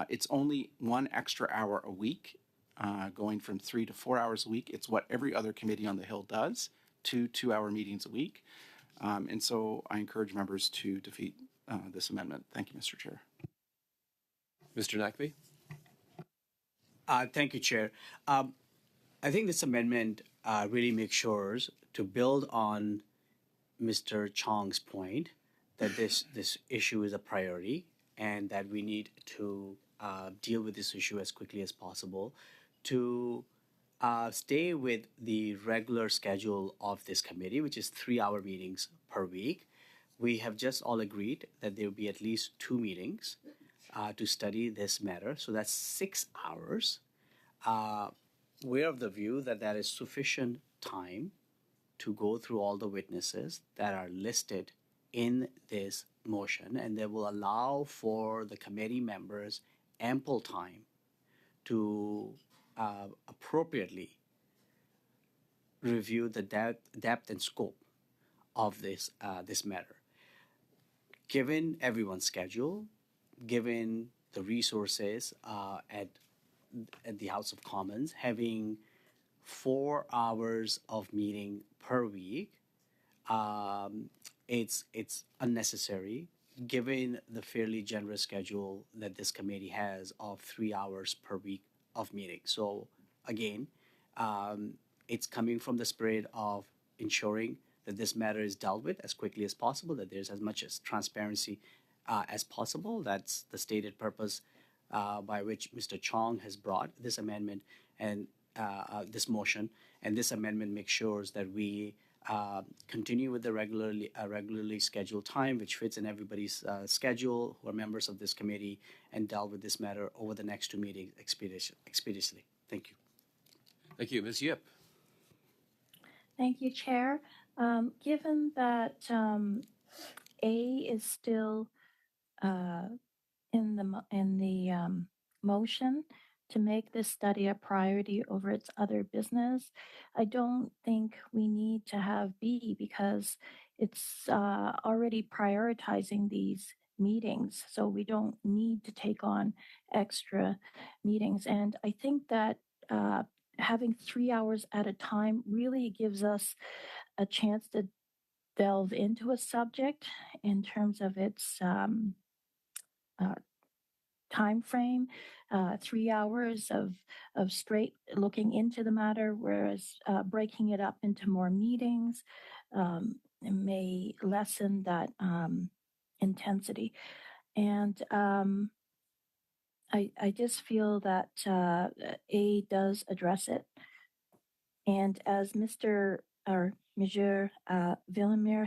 It's only 1 extra hour a week, going from 3 to 4 hours a week. It's what every other committee on the Hill does, 2 2-hour meetings a week. And so I encourage members to defeat this amendment. Thank you, Mr. Chair. Mr. Naqvi? Thank you, Chair. I think this amendment really makes sure to build on Mr. Chong's point that this issue is a priority and that we need to deal with this issue as quickly as possible to stay with the regular schedule of this committee, which is 3-hour meetings per week. We have just all agreed that there will be at least 2 meetings to study this matter. So that's 6 hours. We're of the view that that is sufficient time to go through all the witnesses that are listed in this motion, and that will allow for the committee members ample time to appropriately review the depth and scope of this matter. Given everyone's schedule, given the resources at the House of Commons, having 4 hours of meeting per week, it's unnecessary given the fairly generous schedule that this committee has of 3 hours per week of meeting. So again, it's coming from the spirit of ensuring that this matter is dealt with as quickly as possible, that there's as much as transparency as possible. That's the stated purpose by which Mr. Chong has brought this amendment and this motion, and this amendment makes sure that we continue with the regularly scheduled time, which fits in everybody's schedule who are members of this committee, and dealt with this matter over the next two meetings expeditiously. Thank you. Thank you. Ms. Yip. Thank you, Chair. Given that A is still in the motion to make this study a priority over its other business, I don't think we need to have B because it's already prioritizing these meetings, so we don't need to take on extra meetings. And I think that having 3 hours at a time really gives us a chance to delve into a subject in terms of its time frame, 3 hours of straight looking into the matter, whereas breaking it up into more meetings may lessen that intensity. And I just feel that A does address it. And as Monsieur Villemere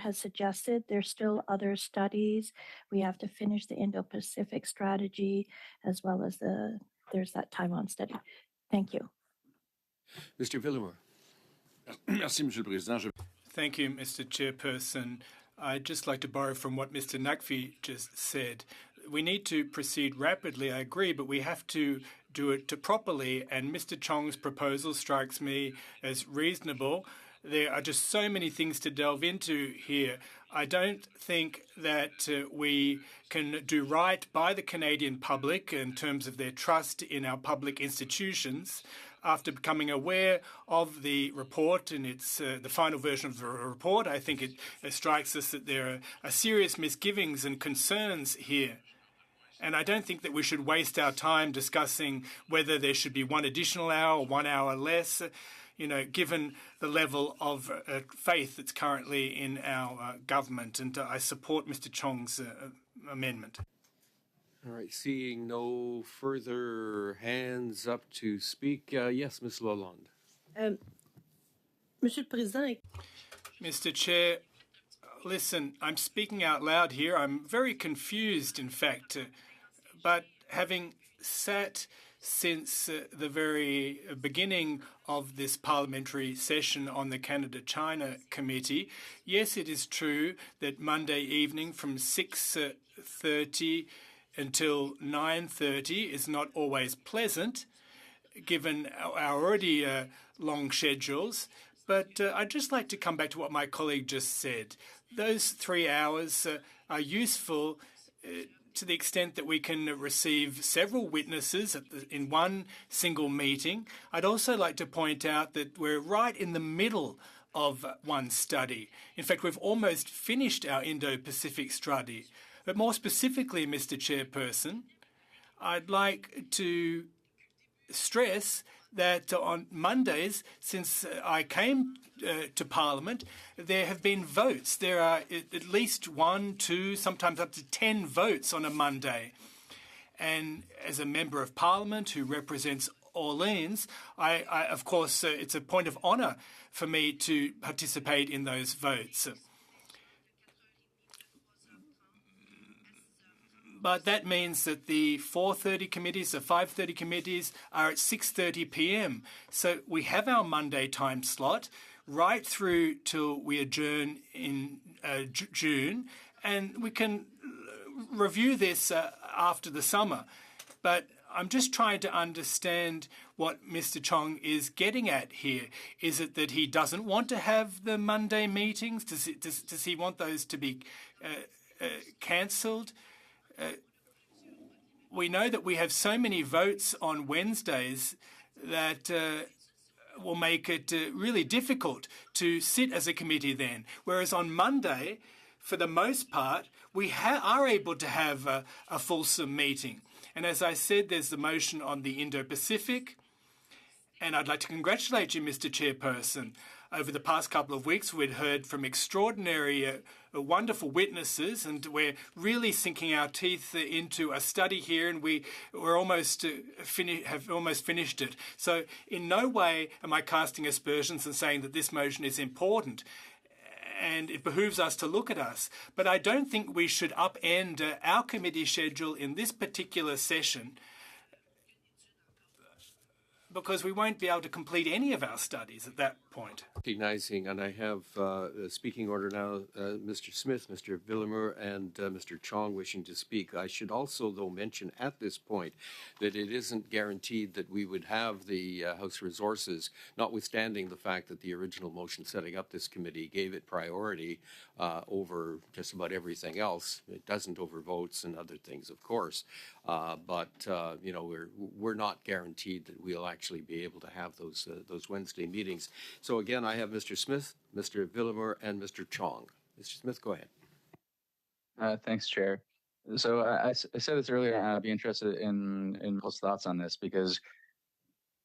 has suggested, there's still other studies. We have to finish the Indo-Pacific strategy, as well as there's that Taiwan study. Thank you. Mr. Villemere. Merci, Monsieur le Président. Thank you, Mr. Chairperson. I'd just like to borrow from what Mr. Naqvi just said. We need to proceed rapidly, I agree, but we have to do it properly, and Mr. Chong's proposal strikes me as reasonable. There are just so many things to delve into here. I don't think that we can do right by the Canadian public in terms of their trust in our public institutions after becoming aware of the report and its the final version of the report. I think it strikes us that there are serious misgivings and concerns here. And I don't think that we should waste our time discussing whether there should be one additional hour or 1 hour less, given the level of faith that's currently in our government. And I support Mr. Chong's amendment. All right. Seeing no further hands up to speak. Yes, Ms. Lalonde. Monsieur le Président. Mr. Chair, listen, I'm speaking out loud here. I'm very confused, in fact. But having sat since the very beginning of this parliamentary session on the Canada-China Committee, yes, it is true that Monday evening from 6:30 until 9:30 is not always pleasant, given our already long schedules. But I'd just like to come back to what my colleague just said. Those 3 hours are useful to the extent that we can receive several witnesses in one single meeting. I'd also like to point out that we're right in the middle of one study. In fact, we've almost finished our Indo-Pacific study. But more specifically, Mr. Chairperson, I'd like to stress that on Mondays, since I came to Parliament, there have been votes. There are at least 1, 2, sometimes up to 10 votes on a Monday. And as a member of Parliament who represents Orleans, I of course, it's a point of honour for me to participate in those votes. But that means that the 4:30 committees, the 5:30 committees are at 6:30 p.m. So we have our Monday time slot right through till we adjourn in June, and we can review this after the summer. But I'm just trying to understand what Mr. Chong is getting at here. Is it that he doesn't want to have the Monday meetings? Does he want those to be cancelled? We know that we have so many votes on Wednesdays that will make it really difficult to sit as a committee then. Whereas on Monday, for the most part, we are able to have a fulsome meeting. And as I said, there's the motion on the Indo-Pacific. And I'd like to congratulate you, Mr. Chairperson. Over the past couple of weeks, we'd heard from extraordinary wonderful witnesses, and we're really sinking our teeth into a study here, and we're almost have almost finished it. So in no way am I casting aspersions and saying that this motion is important, and it behooves us to look at us. But I don't think we should upend our committee schedule in this particular session, because we won't be able to complete any of our studies at that point. Recognizing, and I have a speaking order now, Mr. Smith, Mr. Villamur, and Mr. Chong wishing to speak. I should also, though, mention at this point that it isn't guaranteed that we would have the House resources, notwithstanding the fact that the original motion setting up this committee gave it priority over just about everything else. It doesn't over votes and other things, of course. But you know, we're not guaranteed that we'll actually be able to have those Wednesday meetings. So again, I have Mr. Smith, Mr. Villamur, and Mr. Chong. Mr. Smith, go ahead. Thanks, Chair. So I said this earlier, I'd be interested in people's thoughts on this, because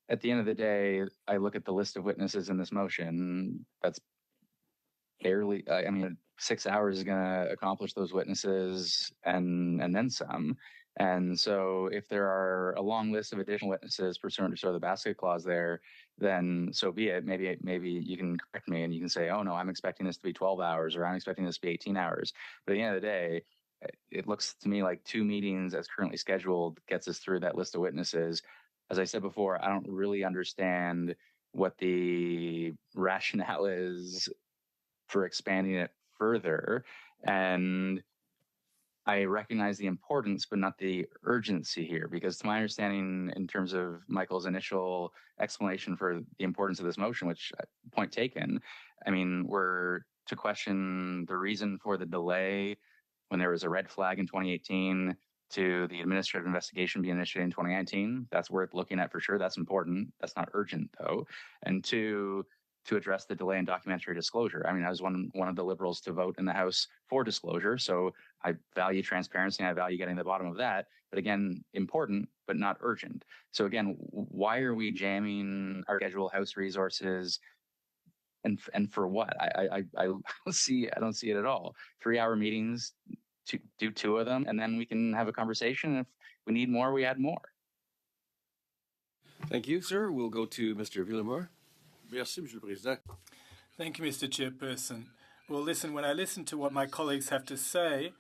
at the end of the day, I look at the list of witnesses in this motion. That's barely, I mean, 6 hours is going to accomplish those witnesses and then some. And so if there are a long list of additional witnesses pursuant to sort of the basket clause there, then so be it. Maybe you can correct me and you can say, oh, no, I'm expecting this to be 12 hours or I'm expecting this to be 18 hours. But at the end of the day, it looks to me like 2 meetings as currently scheduled gets us through that list of witnesses. As I said before, I don't really understand what the rationale is for expanding it further. And I recognize the importance, but not the urgency here, because to my understanding, in terms of Michael's initial explanation for the importance of this motion, which point taken, I mean, we're to question the reason for the delay when there was a red flag in 2018 to the administrative investigation being initiated in 2019. That's worth looking at for sure. That's important. That's not urgent, though. And two, to address the delay in documentary disclosure. I mean, I was one of the Liberals to vote in the House for disclosure, so I value transparency and I value getting to the bottom of that. But again, important, but not urgent. So again, why are we jamming our schedule House resources, and for what? I don't see it at all. 3-hour meetings, to do 2 of them, and then we can have a conversation. If we need more, we add more. Thank you, sir. We'll go to Mr. Villamur. Merci, Monsieur le Président. Thank you, Mr. Chairperson. Well, listen, when I listen to what my colleagues have to say,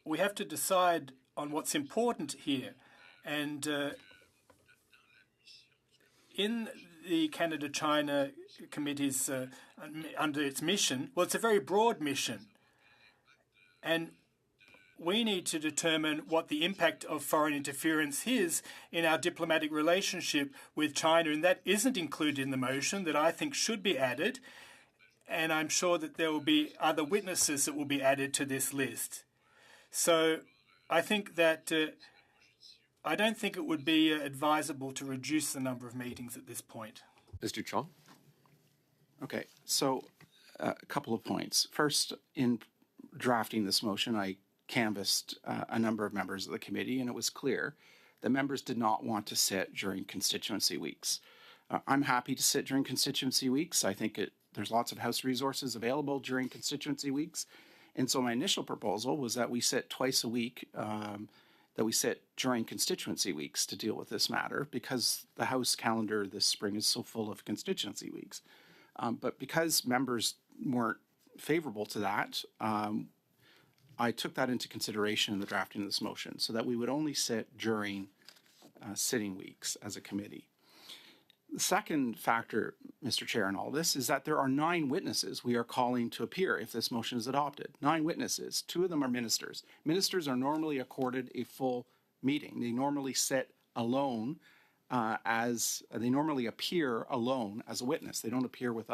we have to decide on what's important here. And in the Canada-China Committee's, under its mission, well, it's a very broad mission. And we need to determine what the impact of foreign interference is in our diplomatic relationship with China, and that isn't included in the motion that I think should be added. And I'm sure that there will be other witnesses that will be added to this list. So I think that I don't think it would be advisable to reduce the number of meetings at this point. Mr. Chong. Okay, so a couple of points. First, in drafting this motion, I canvassed a number of members of the committee, and it was clear that members did not want to sit during constituency weeks. I'm happy to sit during constituency weeks. I think there's lots of House resources available during constituency weeks. And so my initial proposal was that we sit twice a week, that we sit during constituency weeks to deal with this matter, because the House calendar this spring is so full of constituency weeks. But because members weren't favorable to that, I took that into consideration in the drafting of this motion, so that we would only sit during sitting weeks as a committee. The second factor, Mr. Chair, in all this is that there are 9 witnesses we are calling to appear if this motion is adopted. 9 witnesses. 2 of them are ministers. Ministers are normally accorded a full meeting. They normally sit alone they normally appear alone as a witness. They don't appear with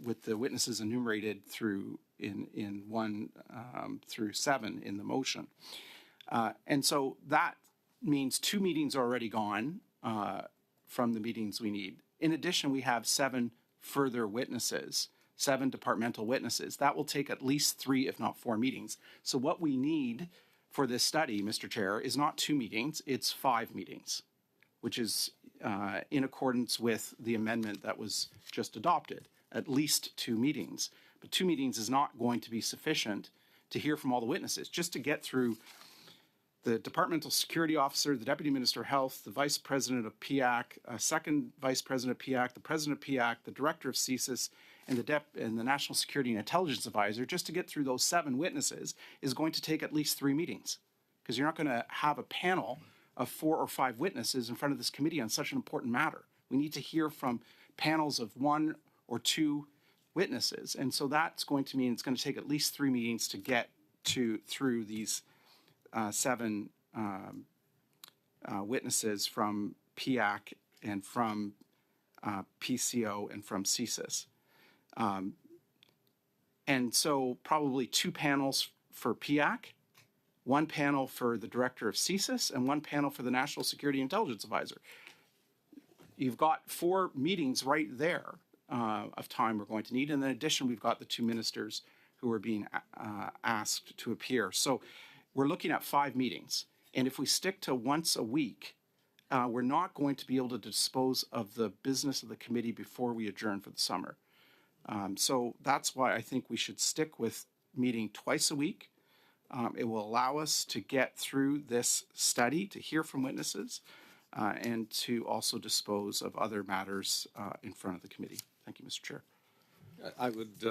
with the witnesses enumerated through in 1 through 7 in the motion. And so that means 2 meetings are already gone from the meetings we need. In addition, we have 7 further witnesses, 7 departmental witnesses. That will take at least 3, if not 4 meetings. So what we need for this study, Mr. Chair, is not 2 meetings, it's 5 meetings, which is in accordance with the amendment that was just adopted. at least 2 meetings. But 2 meetings is not going to be sufficient to hear from all the witnesses. Just to get through the Departmental Security Officer, the Deputy Minister of Health, the Vice President of PIAC, Second Vice President of PIAC, the President of PIAC, the Director of CSIS, and the National Security and Intelligence Advisor, just to get through those 7 witnesses is going to take at least 3 meetings. Because you're not going to have a panel of 4 or 5 witnesses in front of this committee on such an important matter. We need to hear from panels of 1 or 2 witnesses. And so that's going to mean it's going to take at least 3 meetings to get through these 7 witnesses from PIAC and from PCO and from CSIS. And so probably 2 panels for PIAC, 1 panel for the Director of CSIS, and 1 panel for the National Security Intelligence Advisor. You've got 4 meetings right there of time we're going to need. And in addition, we've got the 2 ministers who are being asked to appear. So we're looking at 5 meetings. And if we stick to once a week, we're not going to be able to dispose of the business of the committee before we adjourn for the summer. So that's why I think we should stick with meeting twice a week. It will allow us to get through this study, to hear from witnesses, and to also dispose of other matters in front of the committee. Thank you, Mr. Chair. I would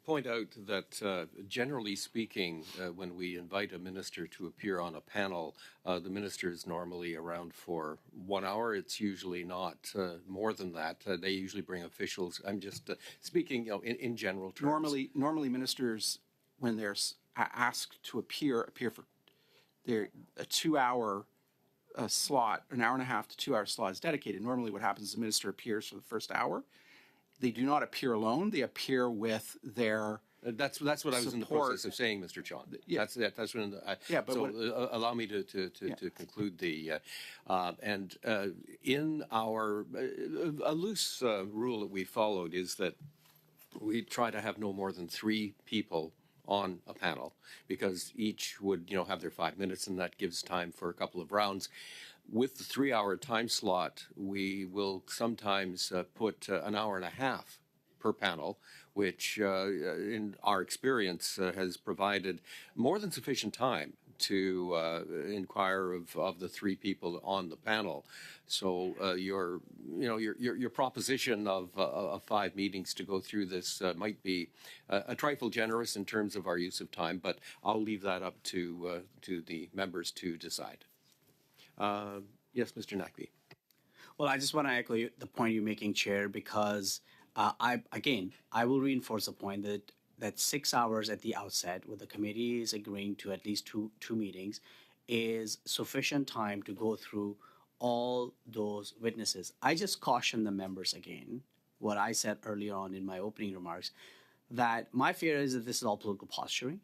point out that generally speaking, when we invite a minister to appear on a panel, the minister is normally around for 1 hour. It's usually not more than that. They usually bring officials. I'm just speaking, in general terms. Normally ministers, when they're asked to appear for a 2-hour slot, an hour and a half to 2-hour slot is dedicated. Normally what happens is the minister appears for the first hour. They do not appear alone. They appear with their That's what I was in the process of saying, Mr. Chong. Yeah. That's when. Allow me to conclude the in our a loose rule that we followed is that we try to have no more than 3 people on a panel, because each would have their 5 minutes, and that gives time for a couple of rounds. With the 3-hour time slot, we will sometimes put an hour and a half per panel, which in our experience has provided more than sufficient time to inquire of the 3 people on the panel. So your proposition of 5 meetings to go through this might be a trifle generous in terms of our use of time, but I'll leave that up to the members to decide. Yes, Mr. Naqvi. Well, I just want to echo the point you're making, Chair, because I will reinforce the point that 6 hours at the outset, where the committee is agreeing to at least two meetings, is sufficient time to go through all those witnesses. I just caution the members again, what I said earlier on in my opening remarks, that my fear is that this is all political posturing.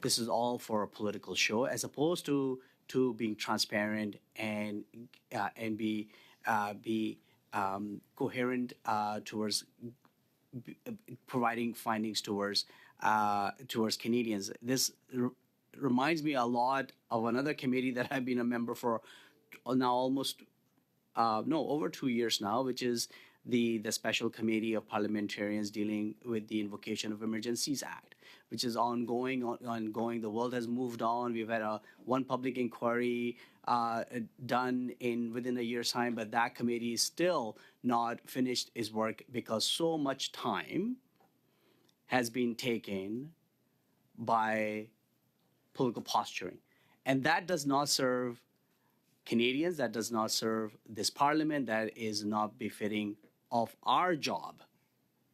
This is all for a political show, as opposed to being transparent and be coherent towards providing findings towards Canadians. This reminds me a lot of another committee that I've been a member for now almost over 2 years now, which is the Special Committee of Parliamentarians dealing with the Invocation of Emergencies Act, which is ongoing. The world has moved on. We've had one public inquiry done within a year's time, but that committee is still not finished its work because so much time has been taken by political posturing. And that does not serve Canadians, that does not serve this parliament, that is not befitting of our job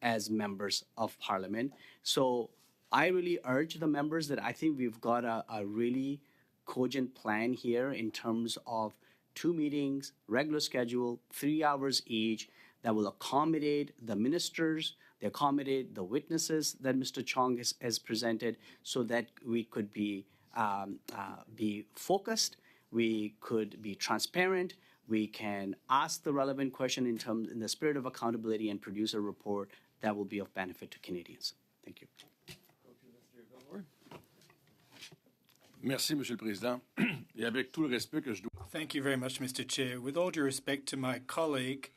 as members of parliament. So I really urge the members that I think we've got a really cogent plan here in terms of 2 meetings, regular schedule, 3 hours each, that will accommodate the ministers, they accommodate the witnesses that Mr. Chong has presented, so that we could be focused, we could be transparent, we can ask the relevant question in the spirit of accountability and produce a report that will be of benefit to Canadians. Thank you. Merci, Monsieur le Président. Et avec tout le respect que je dois... Thank you very much, Mr. Chair. With all due respect to my colleague,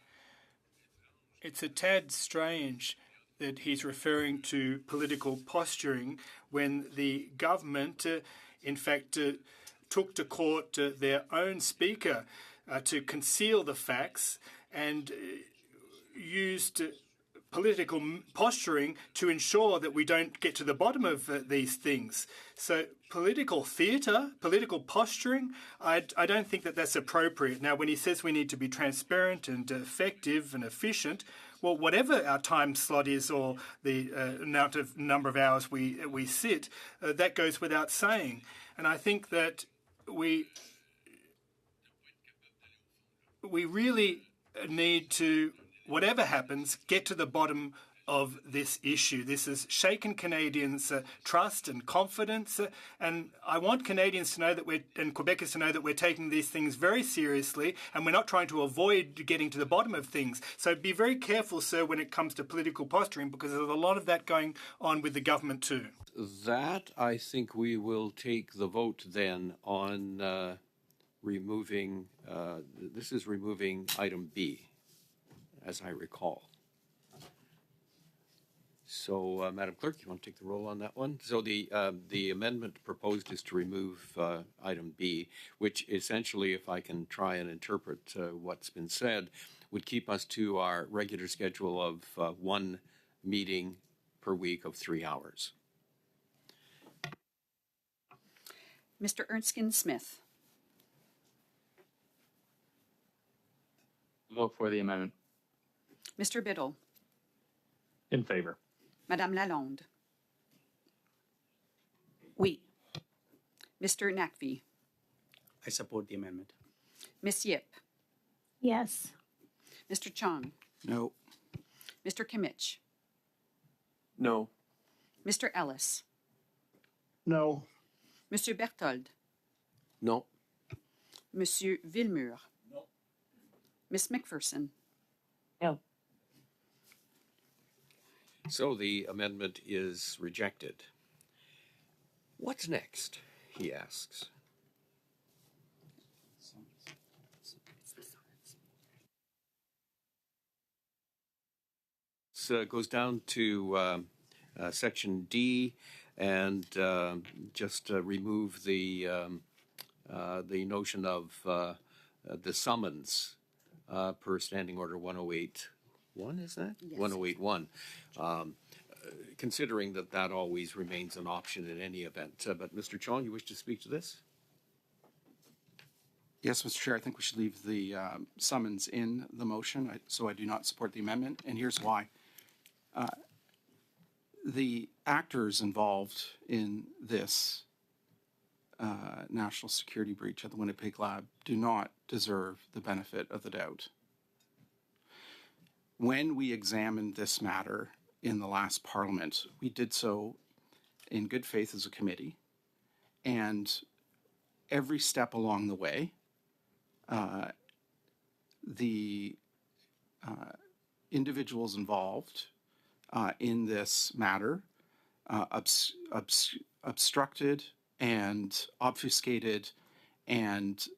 it's a tad strange that he's referring to political posturing when the government, in fact, took to court their own speaker to conceal the facts and used political posturing to ensure that we don't get to the bottom of these things. So political theatre, political posturing, I don't think that that's appropriate. Now, when he says we need to be transparent and effective and efficient, well, whatever our time slot is or the number of hours we sit, that goes without saying. And I think that we really need to, whatever happens, get to the bottom of this issue. This has shaken Canadians' trust and confidence, and I want Canadians to know that and Quebecers to know that we're taking these things very seriously, and we're not trying to avoid getting to the bottom of things. So be very careful, sir, when it comes to political posturing, because there's a lot of that going on with the government too. That, I think we will take the vote then on removing, this is removing item B, as I recall. So, Madam Clerk, you want to take the roll on that one? So the amendment proposed is to remove item B, which essentially, if I can try and interpret what's been said, would keep us to our regular schedule of one meeting per week of 3 hours. Mr. Erskine Smith. Vote for the amendment. Mr. Biddle. In favor. Madame Lalonde. Oui. Mr. Nakvi. I support the amendment. Ms. Yip. Yes. Mr. Chong. No. Mr. Kimmich. No. Mr. Ellis. No. Monsieur Berthold. No. Monsieur Villemur. No. Ms. McPherson. No. So the amendment is rejected. What's next? He asks. So it goes down to section D, and just remove the notion of the summons per Standing Order 108.1, is that? Yes. 108.1. Considering that always remains an option in any event. But Mr. Chong, you wish to speak to this? Yes, Mr. Chair, I think we should leave the summons in the motion, so I do not support the amendment, and here's why. The actors involved in this national security breach at the Winnipeg Lab do not deserve the benefit of the doubt. When we examined this matter in the last Parliament, we did so in good faith as a committee, and every step along the way, the individuals involved in this matter obstructed and obfuscated and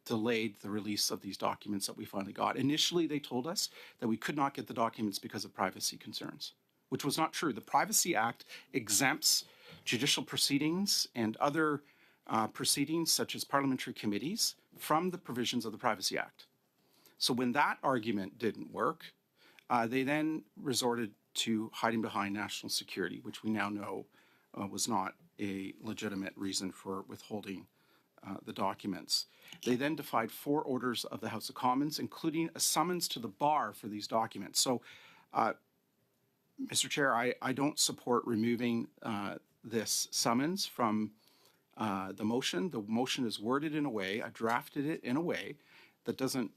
delayed the release of these documents that we finally got. Initially, they told us that we could not get the documents because of privacy concerns, which was not true. The Privacy Act exempts judicial proceedings and other proceedings, such as parliamentary committees, from the provisions of the Privacy Act. So when that argument didn't work, they then resorted to hiding behind national security, which we now know was not a legitimate reason for withholding the documents. They then defied 4 orders of the House of Commons, including a summons to the bar for these documents. So, Mr. Chair, I don't support removing this summons from the motion. The motion is worded in a way, I drafted it in a way that doesn't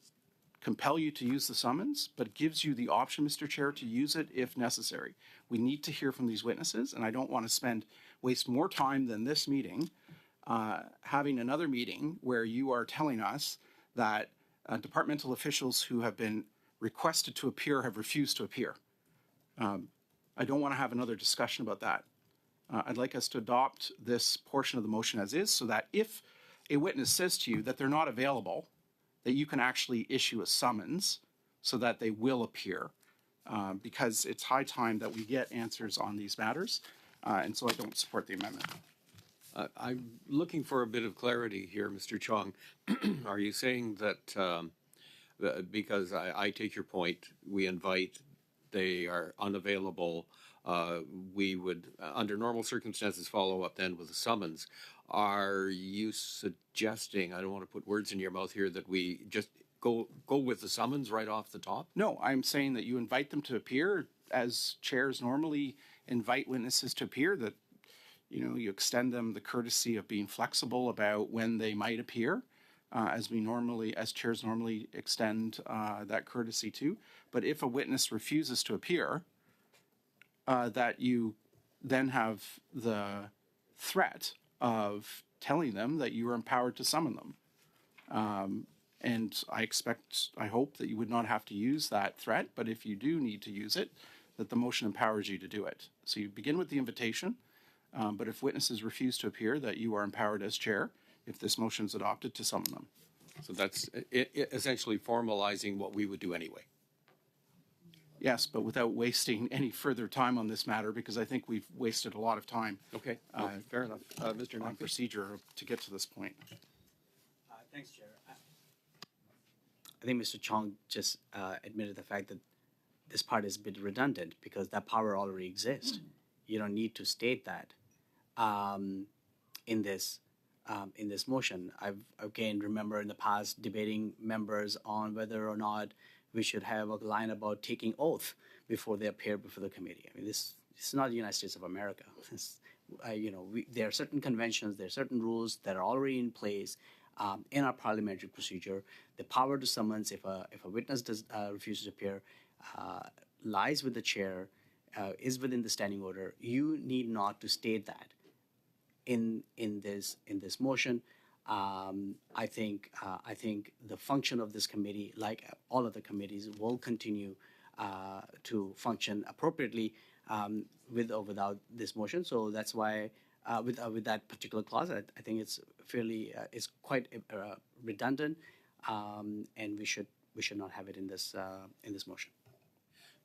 compel you to use the summons, but gives you the option, Mr. Chair, to use it if necessary. We need to hear from these witnesses, and I don't want to waste more time than this meeting having another meeting where you are telling us that departmental officials who have been requested to appear have refused to appear. I don't want to have another discussion about that. I'd like us to adopt this portion of the motion as is, so that if a witness says to you that they're not available, that you can actually issue a summons so that they will appear. because it's high time that we get answers on these matters, and so I don't support the amendment. I'm looking for a bit of clarity here, Mr. Chong. Are you saying that because I take your point, we invite, they are unavailable, we would, under normal circumstances, follow up then with a summons? Are you suggesting, I don't want to put words in your mouth here, that we just go with the summons right off the top? No, I'm saying that you invite them to appear as chairs normally invite witnesses to appear, that you extend them the courtesy of being flexible about when they might appear, as chairs normally extend that courtesy to. But if a witness refuses to appear, that you then have the threat of telling them that you are empowered to summon them. And I hope that you would not have to use that threat, but if you do need to use it, that the motion empowers you to do it. So you begin with the invitation, but if witnesses refuse to appear, that you are empowered as chair, if this motion is adopted, to summon them. So that's essentially formalizing what we would do anyway. Yes, but without wasting any further time on this matter, because I think we've wasted a lot of time. Okay, fair enough. Mr. On procedure to get to this point. Thanks, Chair. I think Mr. Chong just admitted the fact that this part is a bit redundant because that power already exists. You don't need to state that in this motion. I've again remember in the past debating members on whether or not we should have a line about taking oath before they appear before the committee. I mean, this is not the United States of America. There are certain conventions, there are certain rules that are already in place in our parliamentary procedure. The power to summons, if a witness refuses to appear, lies with the chair, is within the standing order. You need not to state that in this motion. I think the function of this committee, like all other committees, will continue to function appropriately with or without this motion. So that's why with that particular clause, I think it's fairly it's quite redundant, and we should not have it in this motion.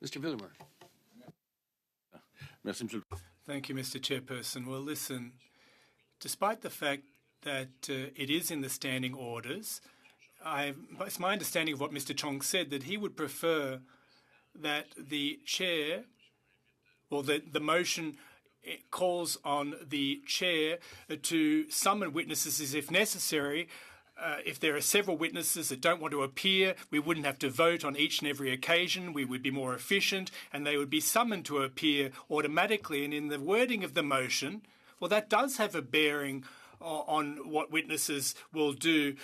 Mr. Villemur. Thank you, Mr. Chairperson. Well, listen, despite the fact that it is in the standing orders, it's my understanding of what Mr. Chong said that he would prefer that the chair, or the motion calls on the chair to summon witnesses if necessary. If there are several witnesses that don't want to appear, we wouldn't have to vote on each and every occasion. We would be more efficient, and they would be summoned to appear automatically. And in the wording of the motion, well, that does have a bearing on what witnesses will do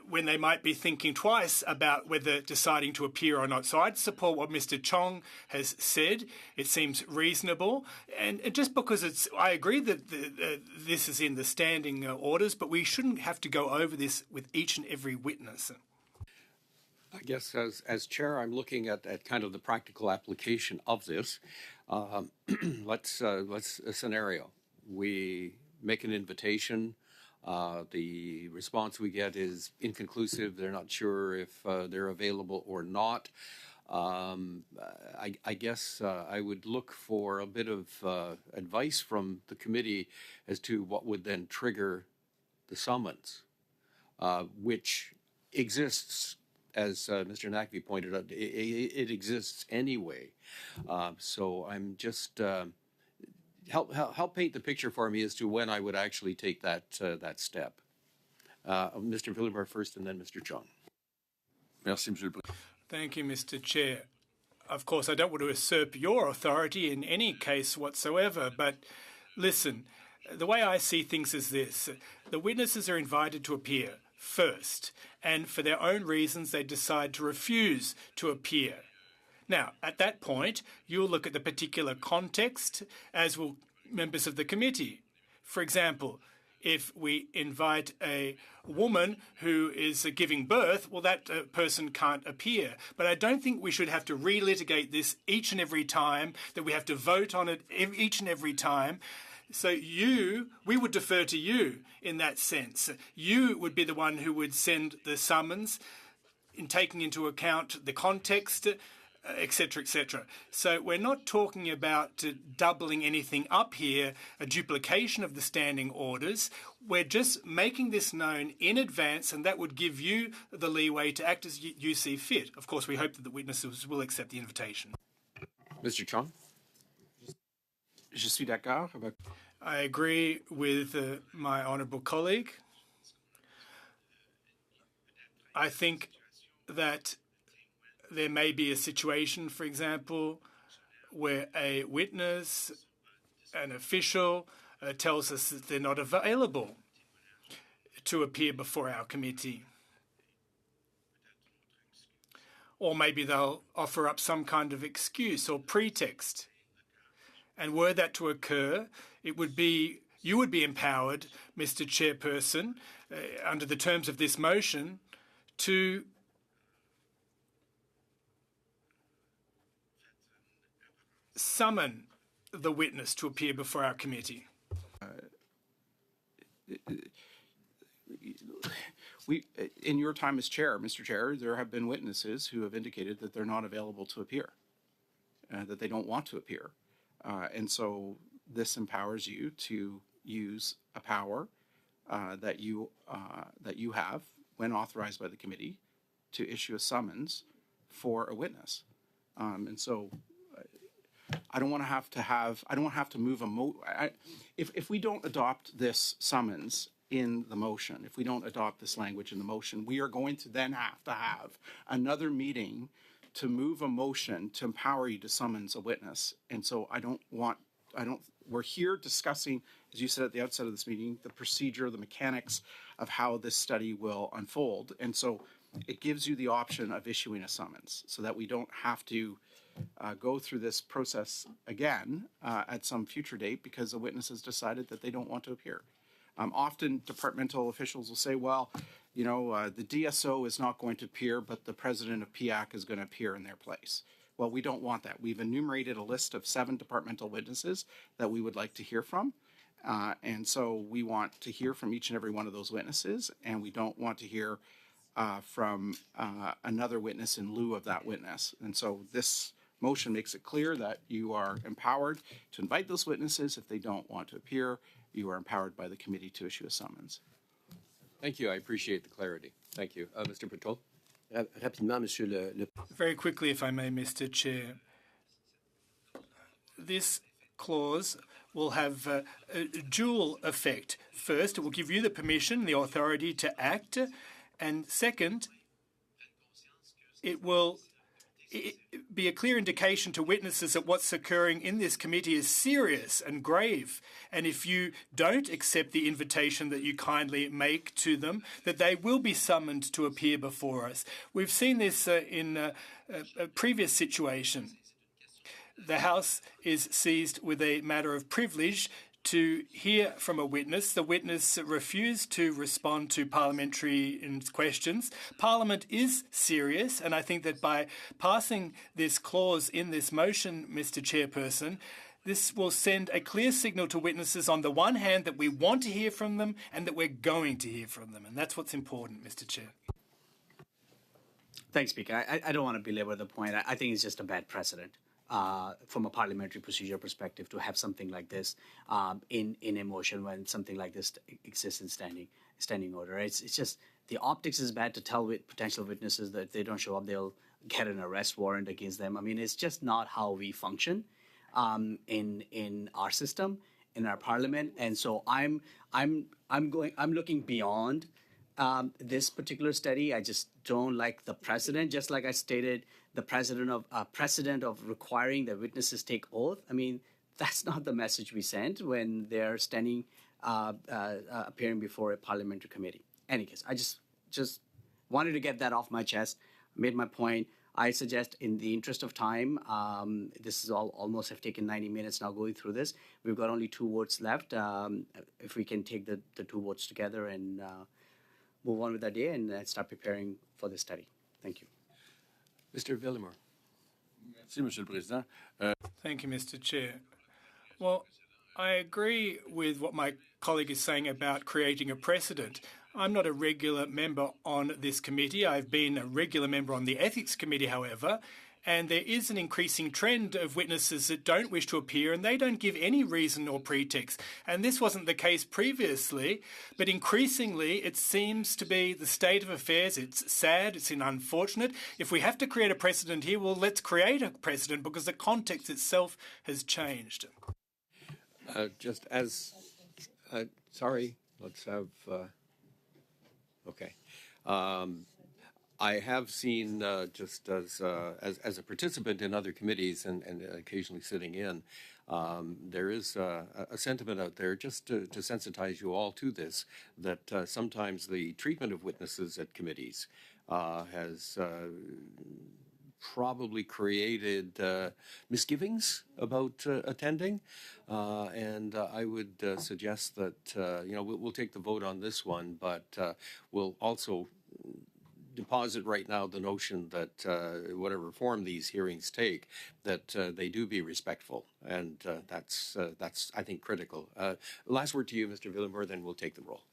when they might be thinking twice about whether deciding to appear or not. So I'd support what Mr. Chong has said. It seems reasonable. And just because I agree that this is in the standing orders, but we shouldn't have to go over this with each and every witness. I guess as chair, I'm looking at kind of the practical application of this. Let's a scenario. We make an invitation. The response we get is inconclusive. They're not sure if they're available or not. I guess I would look for a bit of advice from the committee as to what would then trigger the summons, which exists, as Mr. Naqvi pointed out. It exists anyway. So I'm just help paint the picture for me as to when I would actually take that step. Mr. Villemur first, and then Mr. Chong. Merci, Monsieur le Président. Thank you, Mr. Chair. Of course, I don't want to usurp your authority in any case whatsoever, but listen, the way I see things is this. The witnesses are invited to appear first, and for their own reasons, they decide to refuse to appear. Now, at that point, you'll look at the particular context, as will members of the committee. For example, if we invite a woman who is giving birth, well, that person can't appear. But I don't think we should have to relitigate this each and every time, that we have to vote on it each and every time. So we would defer to you in that sense. You would be the one who would send the summons in taking into account the context etc., etc. So we're not talking about doubling anything up here, a duplication of the standing orders. We're just making this known in advance, and that would give you the leeway to act as you see fit. Of course, we hope that the witnesses will accept the invitation. Mr. Chong? Je suis d'accord avec... I agree with my honourable colleague. I think that there may be a situation, for example, where a witness, an official, tells us that they're not available to appear before our committee. Or maybe they'll offer up some kind of excuse or pretext. And were that to occur, you would be empowered, Mr. Chairperson, under the terms of this motion, to summon the witness to appear before our committee. In your time as chair, Mr. Chair, there have been witnesses who have indicated that they're not available to appear, that they don't want to appear. And so this empowers you to use a power that you have, when authorized by the committee, to issue a summons for a witness. And so I don't want to have to move if we don't adopt this summons in the motion, if we don't adopt this language in the motion, we are going to then have to have another meeting to move a motion to empower you to summons a witness. And so we're here discussing, as you said at the outset of this meeting, the procedure, the mechanics of how this study will unfold. And so it gives you the option of issuing a summons so that we don't have to go through this process again at some future date because the witness has decided that they don't want to appear. Often departmental officials will say, well, you know, the DSO is not going to appear, but the president of PIAC is going to appear in their place. Well, we don't want that. We've enumerated a list of 7 departmental witnesses that we would like to hear from. And so we want to hear from each and every one of those witnesses, and we don't want to hear from another witness in lieu of that witness. And so this motion makes it clear that you are empowered to invite those witnesses. If they don't want to appear, you are empowered by the committee to issue a summons. Thank you. I appreciate the clarity. Thank you. Mr. Patel? Rapidement, Monsieur le... Very quickly, if I may, Mr. Chair. This clause will have a dual effect. First, it will give you the permission, the authority to act. And second, it will be a clear indication to witnesses that what's occurring in this committee is serious and grave. And if you don't accept the invitation that you kindly make to them, that they will be summoned to appear before us. We've seen this in a previous situation. The House is seized with a matter of privilege to hear from a witness. The witness refused to respond to parliamentary questions. Parliament is serious, and I think that by passing this clause in this motion, Mr. Chairperson, this will send a clear signal to witnesses on the one hand that we want to hear from them and that we're going to hear from them. And that's what's important, Mr. Chair. Thanks, Speaker. I don't want to belabor the point. I think it's just a bad precedent. From a parliamentary procedure perspective, to have something like this in a motion when something like this exists in standing order. It's just the optics is bad to tell potential witnesses that if they don't show up, they'll get an arrest warrant against them. I mean, it's just not how we function in our system, in our parliament. And so I'm looking beyond this particular study. I just don't like the precedent. Just like I stated, the precedent of requiring that witnesses take oath. I mean, that's not the message we sent when they're standing, appearing before a parliamentary committee. Any case, I just wanted to get that off my chest. Made my point. I suggest, in the interest of time, this is almost have taken 90 minutes now going through this. We've got only 2 votes left. If we can take the 2 votes together and move on with that day and start preparing for the study. Thank you. Mr. Villemur. Merci, Monsieur le Président. Thank you, Mr. Chair. Well, I agree with what my colleague is saying about creating a precedent. I'm not a regular member on this committee. I've been a regular member on the Ethics Committee, however, and there is an increasing trend of witnesses that don't wish to appear and they don't give any reason or pretext. And this wasn't the case previously, but increasingly it seems to be the state of affairs. It's sad, it's unfortunate. If we have to create a precedent here, well, let's create a precedent because the context itself has changed. Just as, sorry, let's have, okay. I have seen, just as a participant in other committees and occasionally sitting in, there is a sentiment out there just to sensitize you all to this, that sometimes the treatment of witnesses at committees has probably created misgivings about attending, and I would suggest that we'll take the vote on this one, but we'll also deposit right now the notion that whatever form these hearings take, that they do be respectful, and that's I think critical. Last word to you, Mr. Villemur, then we'll take the roll.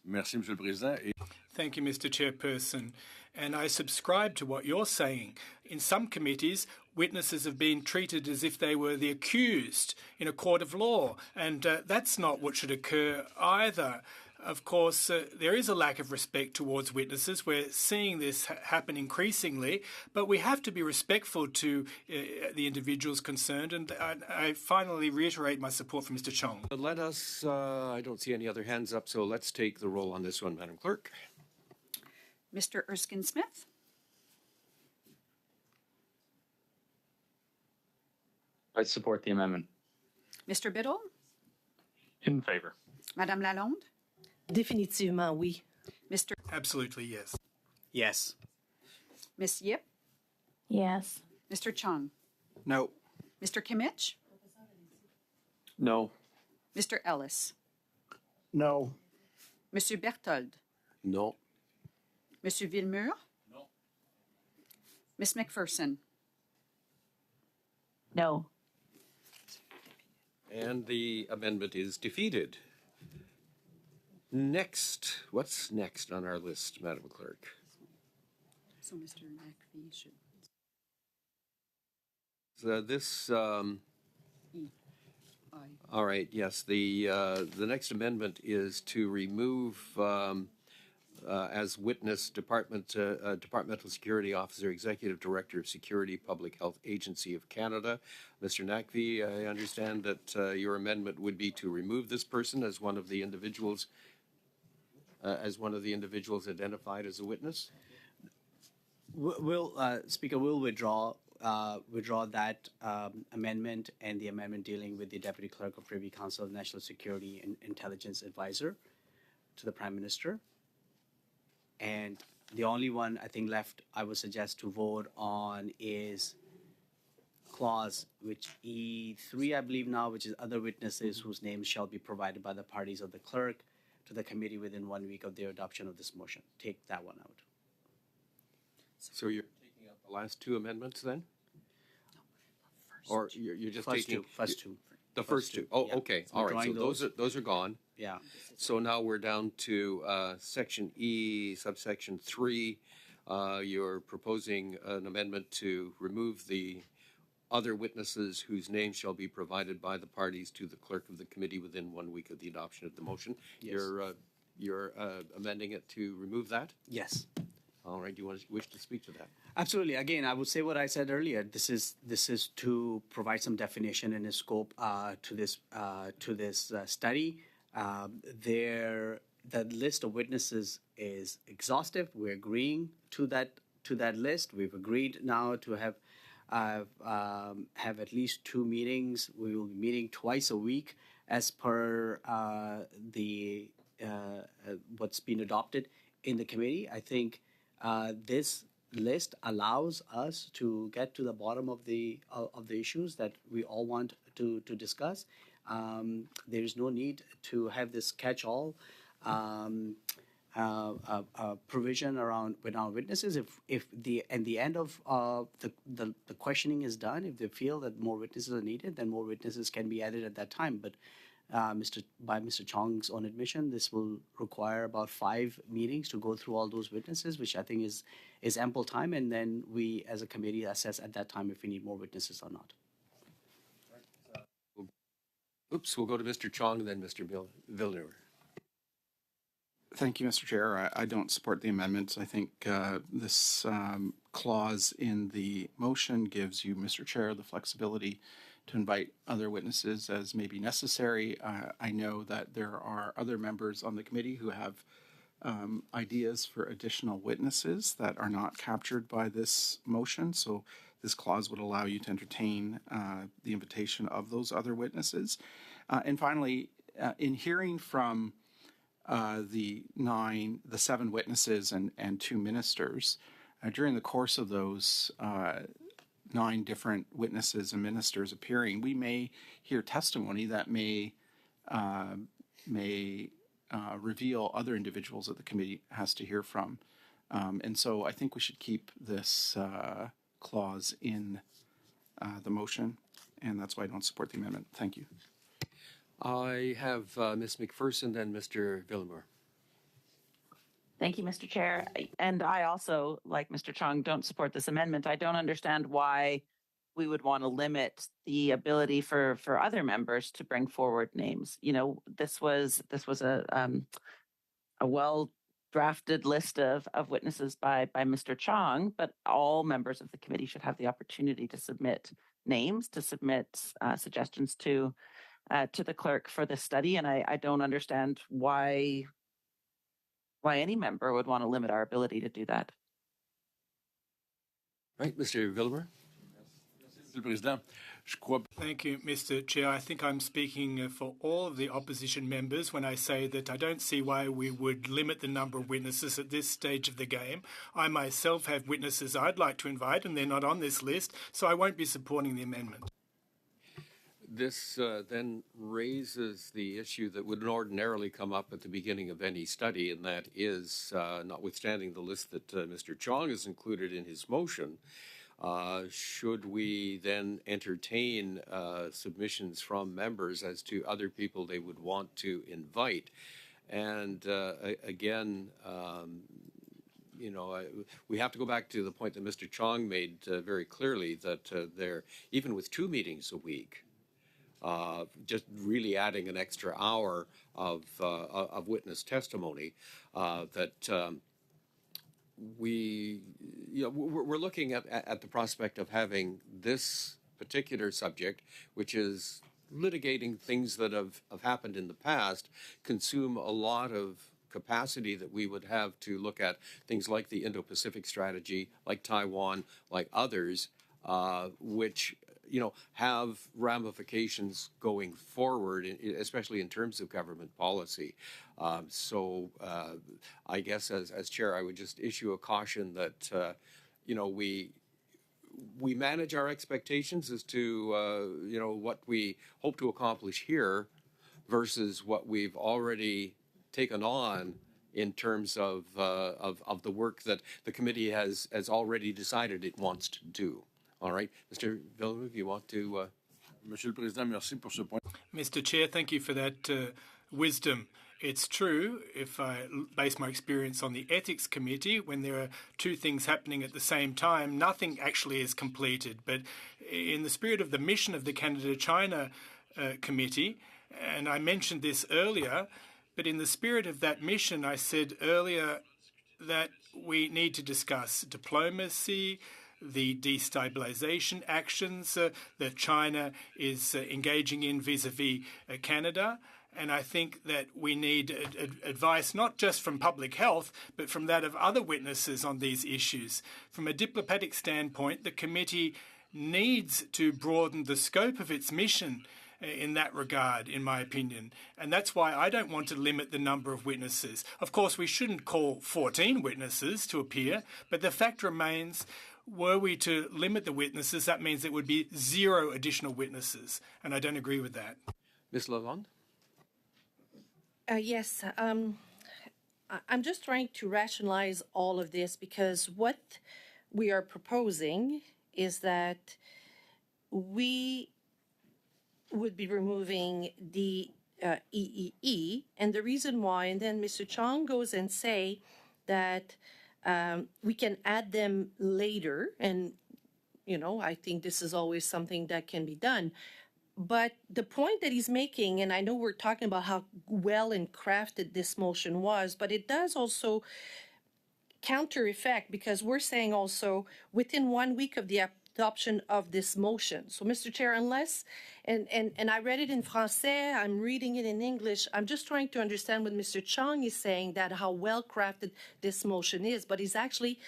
Merci, Monsieur le Président. Thank you, Mr. Chairperson. And I subscribe to what you're saying. In some committees, witnesses have been treated as if they were the accused in a court of law, and that's not what should occur either. Of course, there is a lack of respect towards witnesses. We're seeing this happen increasingly, but we have to be respectful to the individuals concerned. And I finally reiterate my support for Mr. Chong. Let us, I don't see any other hands up, so let's take the roll on this one, Madam Clerk. Mr. Erskine-Smith, I support the amendment. Mr. Biddle, In favor. Madame Lalonde, Définitivement, oui. Mr. Absolutely, yes. Yes. Miss Yip, Yes. Mr. Chung, No. Mr. Kimmich, No. Mr. Ellis, No. Monsieur Berthold, No. Monsieur Villemur, No. Miss McPherson, No. And the amendment is defeated. Next, what's next on our list, Madam Clerk? so Mr. McPhee should. This, I. all right, yes, the next amendment is to remove as witness Departmental Security Officer, Executive Director of Security Public Health Agency of Canada. Mr. Naqvi, I understand that your amendment would be to remove this person as one of the individuals identified as a witness. Speaker will withdraw that amendment and the amendment dealing with the Deputy Clerk of Privy Council of National Security and Intelligence Advisor to the Prime Minister. And the only one I think left I would suggest to vote on is clause which E3, I believe now, which is other witnesses whose names shall be provided by the parties of the clerk to the committee within 1 week of their adoption of this motion. Take that one out. So you're taking out the last two amendments then? Or you're just First taking? two. First two. The first two. Oh, yeah. okay. So All right. So drawing those are gone. Yeah. So now we're down to section E, subsection 3. You're proposing an amendment to remove the other witnesses whose names shall be provided by the parties to the clerk of the committee within 1 week of the adoption of the motion. Yes. You're amending it to remove that? Yes. All right. Do you wish to speak to that? Absolutely. Again, I would say what I said earlier. This is to provide some definition and a scope to this study. The list of witnesses is exhaustive. We're agreeing to that list. We've agreed now to have at least 2 meetings. We will be meeting twice a week as per what's been adopted in the committee. I think this list allows us to get to the bottom of the issues that we all want to discuss. There is no need to have this catch-all provision around witnesses. If the end of the questioning is done, if they feel that more witnesses are needed, then more witnesses can be added at that time. But by Mr. Chong's own admission, this will require about 5 meetings to go through all those witnesses, which I think is ample time. And then we, as a committee, assess at that time if we need more witnesses or not. We'll go to Mr. Chong and then Mr. Villeneuve. Thank you, Mr. Chair. I don't support the amendment. I think this clause in the motion gives you, Mr. Chair, the flexibility to invite other witnesses as may be necessary. I know that there are other members on the committee who have ideas for additional witnesses that are not captured by this motion. So this clause would allow you to entertain the invitation of those other witnesses. And finally, in hearing from the 7 witnesses and 2 ministers, during the course of those 9 different witnesses and ministers appearing, we may hear testimony that may reveal other individuals that the committee has to hear from. And so I think we should keep this clause in the motion, and that's why I don't support the amendment. Thank you. I have Ms. McPherson, then Mr. Villamore. Thank you, Mr. Chair. And I also, like Mr. Chong, don't support this amendment. I don't understand why we would want to limit the ability for other members to bring forward names. You know, this was a well drafted list of witnesses by Mr. Chong, but all members of the committee should have the opportunity to submit names, to submit suggestions to the clerk for this study. And I don't understand why any member would want to limit our ability to do that. Right, Mr. Villamore. Thank you, Mr. Chair. I think I'm speaking for all of the opposition members when I say that I don't see why we would limit the number of witnesses at this stage of the game. I myself have witnesses I'd like to invite, and they're not on this list, so I won't be supporting the amendment. This then raises the issue that would ordinarily come up at the beginning of any study, and that is, notwithstanding the list that Mr. Chong has included in his motion, should we then entertain submissions from members as to other people they would want to invite? And again, we have to go back to the point that Mr. Chong made very clearly, that there, even with 2 meetings a week, just really adding an extra hour of witness testimony, that we're looking at the prospect of having this particular subject, which is litigating things that have happened in the past, consume a lot of capacity that we would have to look at things like the Indo-Pacific strategy, like Taiwan, like others, which have ramifications going forward, especially in terms of government policy. So I guess as chair, I would just issue a caution that, we manage our expectations as to, what we hope to accomplish here versus what we've already taken on in terms of the work that the committee has already decided it wants to do. All right, Mr. Villeneuve, you want to? Monsieur le Président, merci pour ce point. Mr. Chair, thank you for that wisdom. It's true, if I base my experience on the Ethics Committee, when there are 2 things happening at the same time, nothing actually is completed. But in the spirit of the mission of the Canada-China Committee, and I mentioned this earlier, but in the spirit of that mission, I said earlier that we need to discuss diplomacy, the destabilization actions that China is engaging in vis-a-vis Canada. And I think that we need advice not just from public health, but from that of other witnesses on these issues. From a diplomatic standpoint, the committee needs to broaden the scope of its mission in that regard, in my opinion. And that's why I don't want to limit the number of witnesses. Of course, we shouldn't call 14 witnesses to appear, but the fact remains, were we to limit the witnesses, that means it would be 0 additional witnesses, and I don't agree with that. Ms. Lalonde? Yes, I'm just trying to rationalize all of this, because what we are proposing is that we would be removing the EEE, and the reason why, and then Mr. Chong goes and say that we can add them later, and I think this is always something that can be done. But the point that he's making, and I know we're talking about how well and crafted this motion was, but it does also counter effect, because we're saying also within 1 week of the adoption of this motion. So, Mr. Chair, unless, and I read it in Francais, I'm reading it in English, I'm just trying to understand what Mr. Chong is saying, that how well crafted this motion is, but he's actually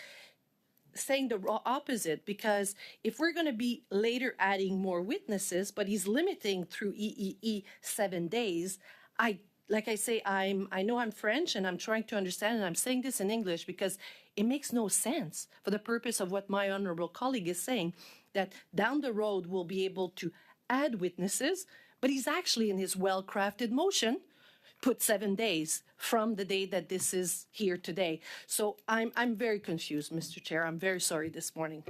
saying the opposite, because if we're going to be later adding more witnesses, but he's limiting through EEE 7 days, like I say, I know I'm French and I'm trying to understand, and I'm saying this in English because it makes no sense for the purpose of what my honorable colleague is saying, that down the road we'll be able to add witnesses, but he's actually in his well-crafted motion put 7 days from the day that this is here today. So I'm very confused, Mr. Chair. I'm very sorry this morning.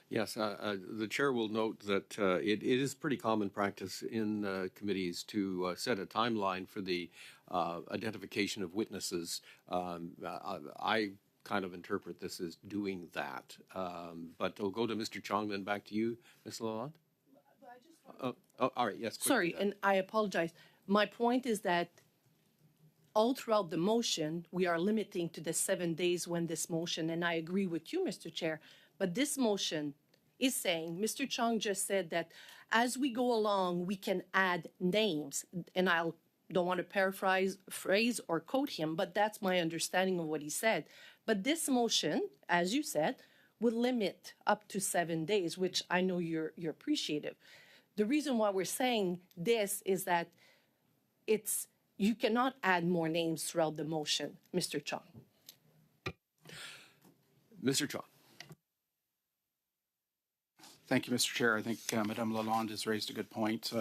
Yes, the chair will note that it is pretty common practice in committees to set a timeline for the identification of witnesses. I kind of interpret this as doing that. But we'll go to Mr. Chong, then back to you, Ms. Lalonde. All right, yes. Sorry, and I apologize. My point is that all throughout the motion, we are limiting to the 7 days when this motion, and I agree with you, Mr. Chair, but this motion is saying, Mr. Chong just said that as we go along, we can add names, and I don't want to paraphrase phrase or quote him, but that's my understanding of what he said. But this motion, as you said, would limit up to 7 days, which I know you're appreciative. The reason why we're saying this is that you cannot add more names throughout the motion, Mr. Chong. Mr. Chong. Thank you, Mr. Chair. I think Madame Lalonde has raised a good point.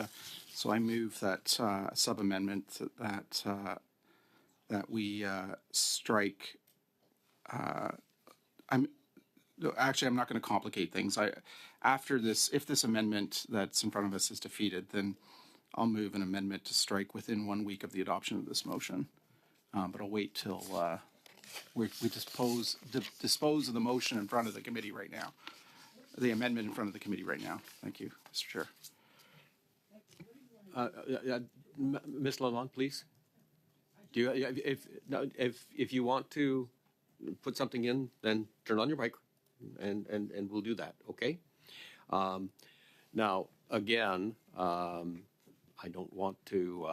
So I move that sub-amendment that we strike. I'm not going to complicate things. After this, if this amendment that's in front of us is defeated, then I'll move an amendment to strike within 1 week of the adoption of this motion. But I'll wait till we dispose of the motion in front of the committee right now. The amendment in front of the committee right now. Thank you, Mr. Chair. Ms. Lalonde, please. Do you, if you want to put something in, then turn on your mic, and we'll do that. Okay. Now, again, I don't want to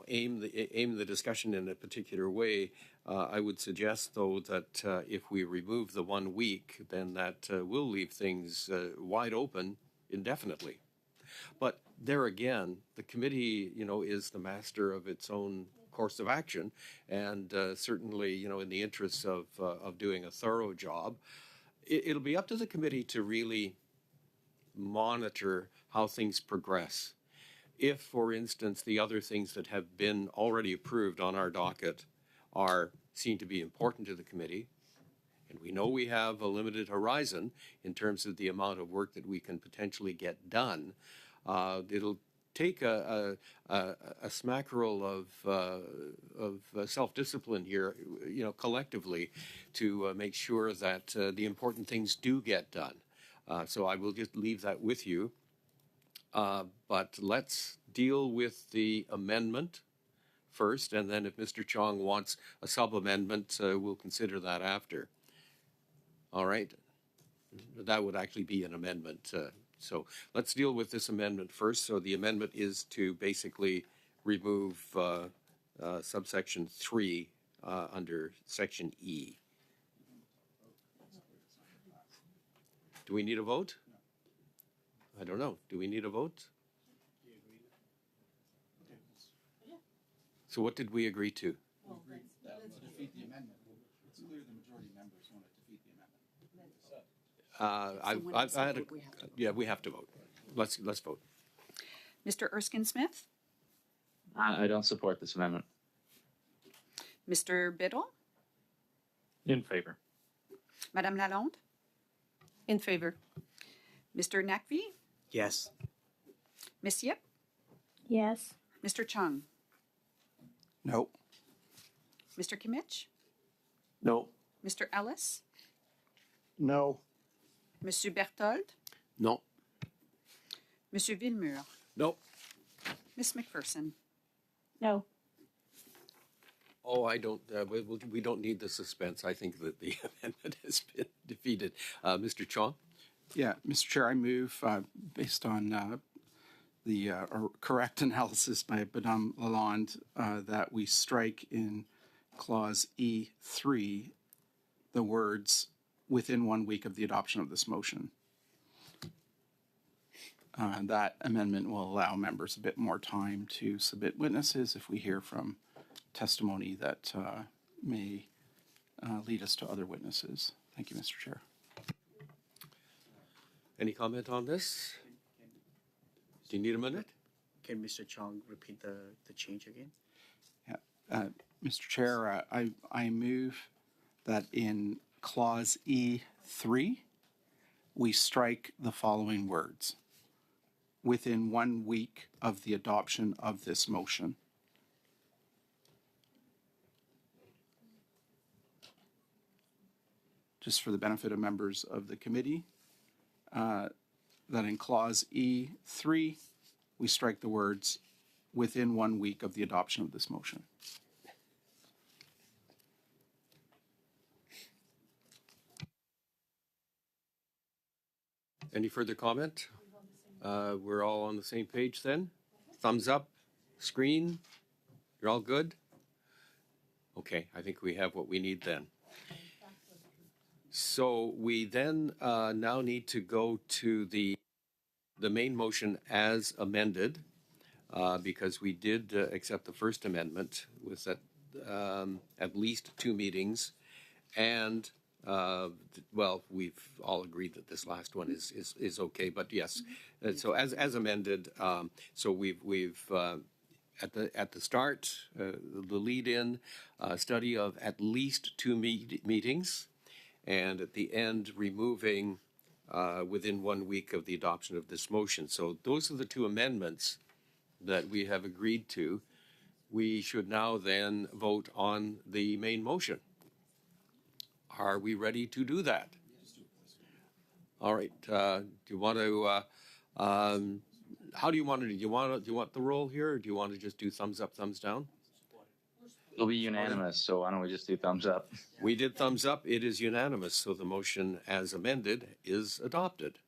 aim the discussion in a particular way. I would suggest, though, that if we remove the 1 week, then that will leave things wide open indefinitely. But there again, the committee, is the master of its own course of action, and certainly, in the interests of doing a thorough job, it'll be up to the committee to really monitor how things progress. If, for instance, the other things that have been already approved on our docket are seen to be important to the committee, and we know we have a limited horizon in terms of the amount of work that we can potentially get done, it'll take a smackerel of self-discipline here, collectively, to make sure that the important things do get done. So I will just leave that with you. But let's deal with the amendment first, and then if Mr. Chong wants a sub-amendment, we'll consider that after. All right? That would actually be an amendment. So let's deal with this amendment first. So the amendment is to basically remove subsection 3 under section E. Do we need a vote? I don't know. Do we need a vote? So what did we agree to? Well, let's defeat the amendment. It's clear the majority members want to defeat the amendment. We have to vote. Let's vote. Mr. Erskine-Smith? I don't support this amendment. Mr. Biddle? In favor. Madame Lalonde? In favor. Mr. Naqvi? Yes. Ms. Yip? Yes. Mr. Chung, No. Mr. Kimmich, No. Mr. Ellis, No. Monsieur Berthold, No. Monsieur Villemur, No. Miss McPherson. No. Oh, I don't, we don't need the suspense. I think that the amendment has been defeated. Mr. Chong? Yeah, Mr. Chair, I move, based on the correct analysis by Madame Lalonde, that we strike in clause E3 the words "within 1 week of the adoption of this motion." That amendment will allow members a bit more time to submit witnesses if we hear from testimony that may lead us to other witnesses. Thank you, Mr. Chair. Any comment on this? Do you need a minute? Can Mr. Chong repeat the change again? Yeah, Mr. Chair, I move that in clause E3, we strike the following words: within 1 week of the adoption of this motion. Just for the benefit of members of the committee, that in clause E3, we strike the words "within 1 week of the adoption of this motion." Any further comment? We're all on the same page then? Thumbs up, screen, you're all good? Okay, I think we have what we need then. So we then now need to go to the main motion as amended, because we did accept the first amendment with that at least 2 meetings, and well, we've all agreed that this last one is okay, but yes. So as amended, so we've at the start, the lead-in study of at least 2 meetings, and at the end, removing within 1 week of the adoption of this motion. So those are the 2 amendments that we have agreed to. We should now then vote on the main motion. Are we ready to do that? All right. Do you want to? How do you want to do? Do you want the roll here, or do you want to just do thumbs up, thumbs down? It'll be unanimous, so why don't we just do thumbs up? We did thumbs up. It is unanimous, so the motion as amended is adopted.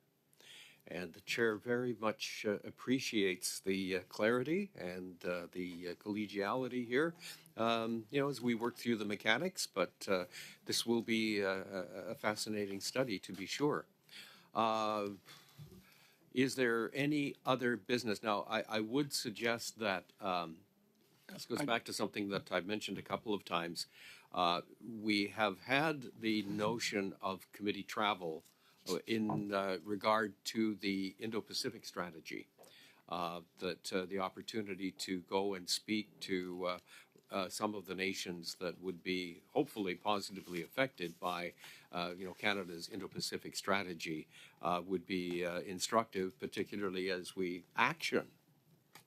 And the chair very much appreciates the clarity and the collegiality here, as we work through the mechanics, but this will be a fascinating study, to be sure. Is there any other business? Now, I would suggest that this goes back to something that I've mentioned a couple of times. We have had the notion of committee travel in regard to the Indo-Pacific strategy, that the opportunity to go and speak to some of the nations that would be hopefully positively affected by Canada's Indo-Pacific strategy would be instructive, particularly as we action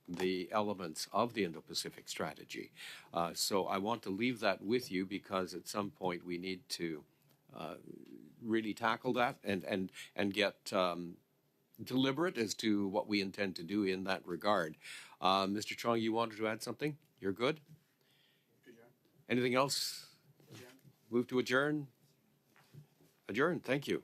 the elements of the Indo-Pacific strategy. So I want to leave that with you, because at some point we need to really tackle that and get deliberate as to what we intend to do in that regard. Mr. Chong, you wanted to add something? You're good? Anything else? Move to adjourn? Adjourn, thank you.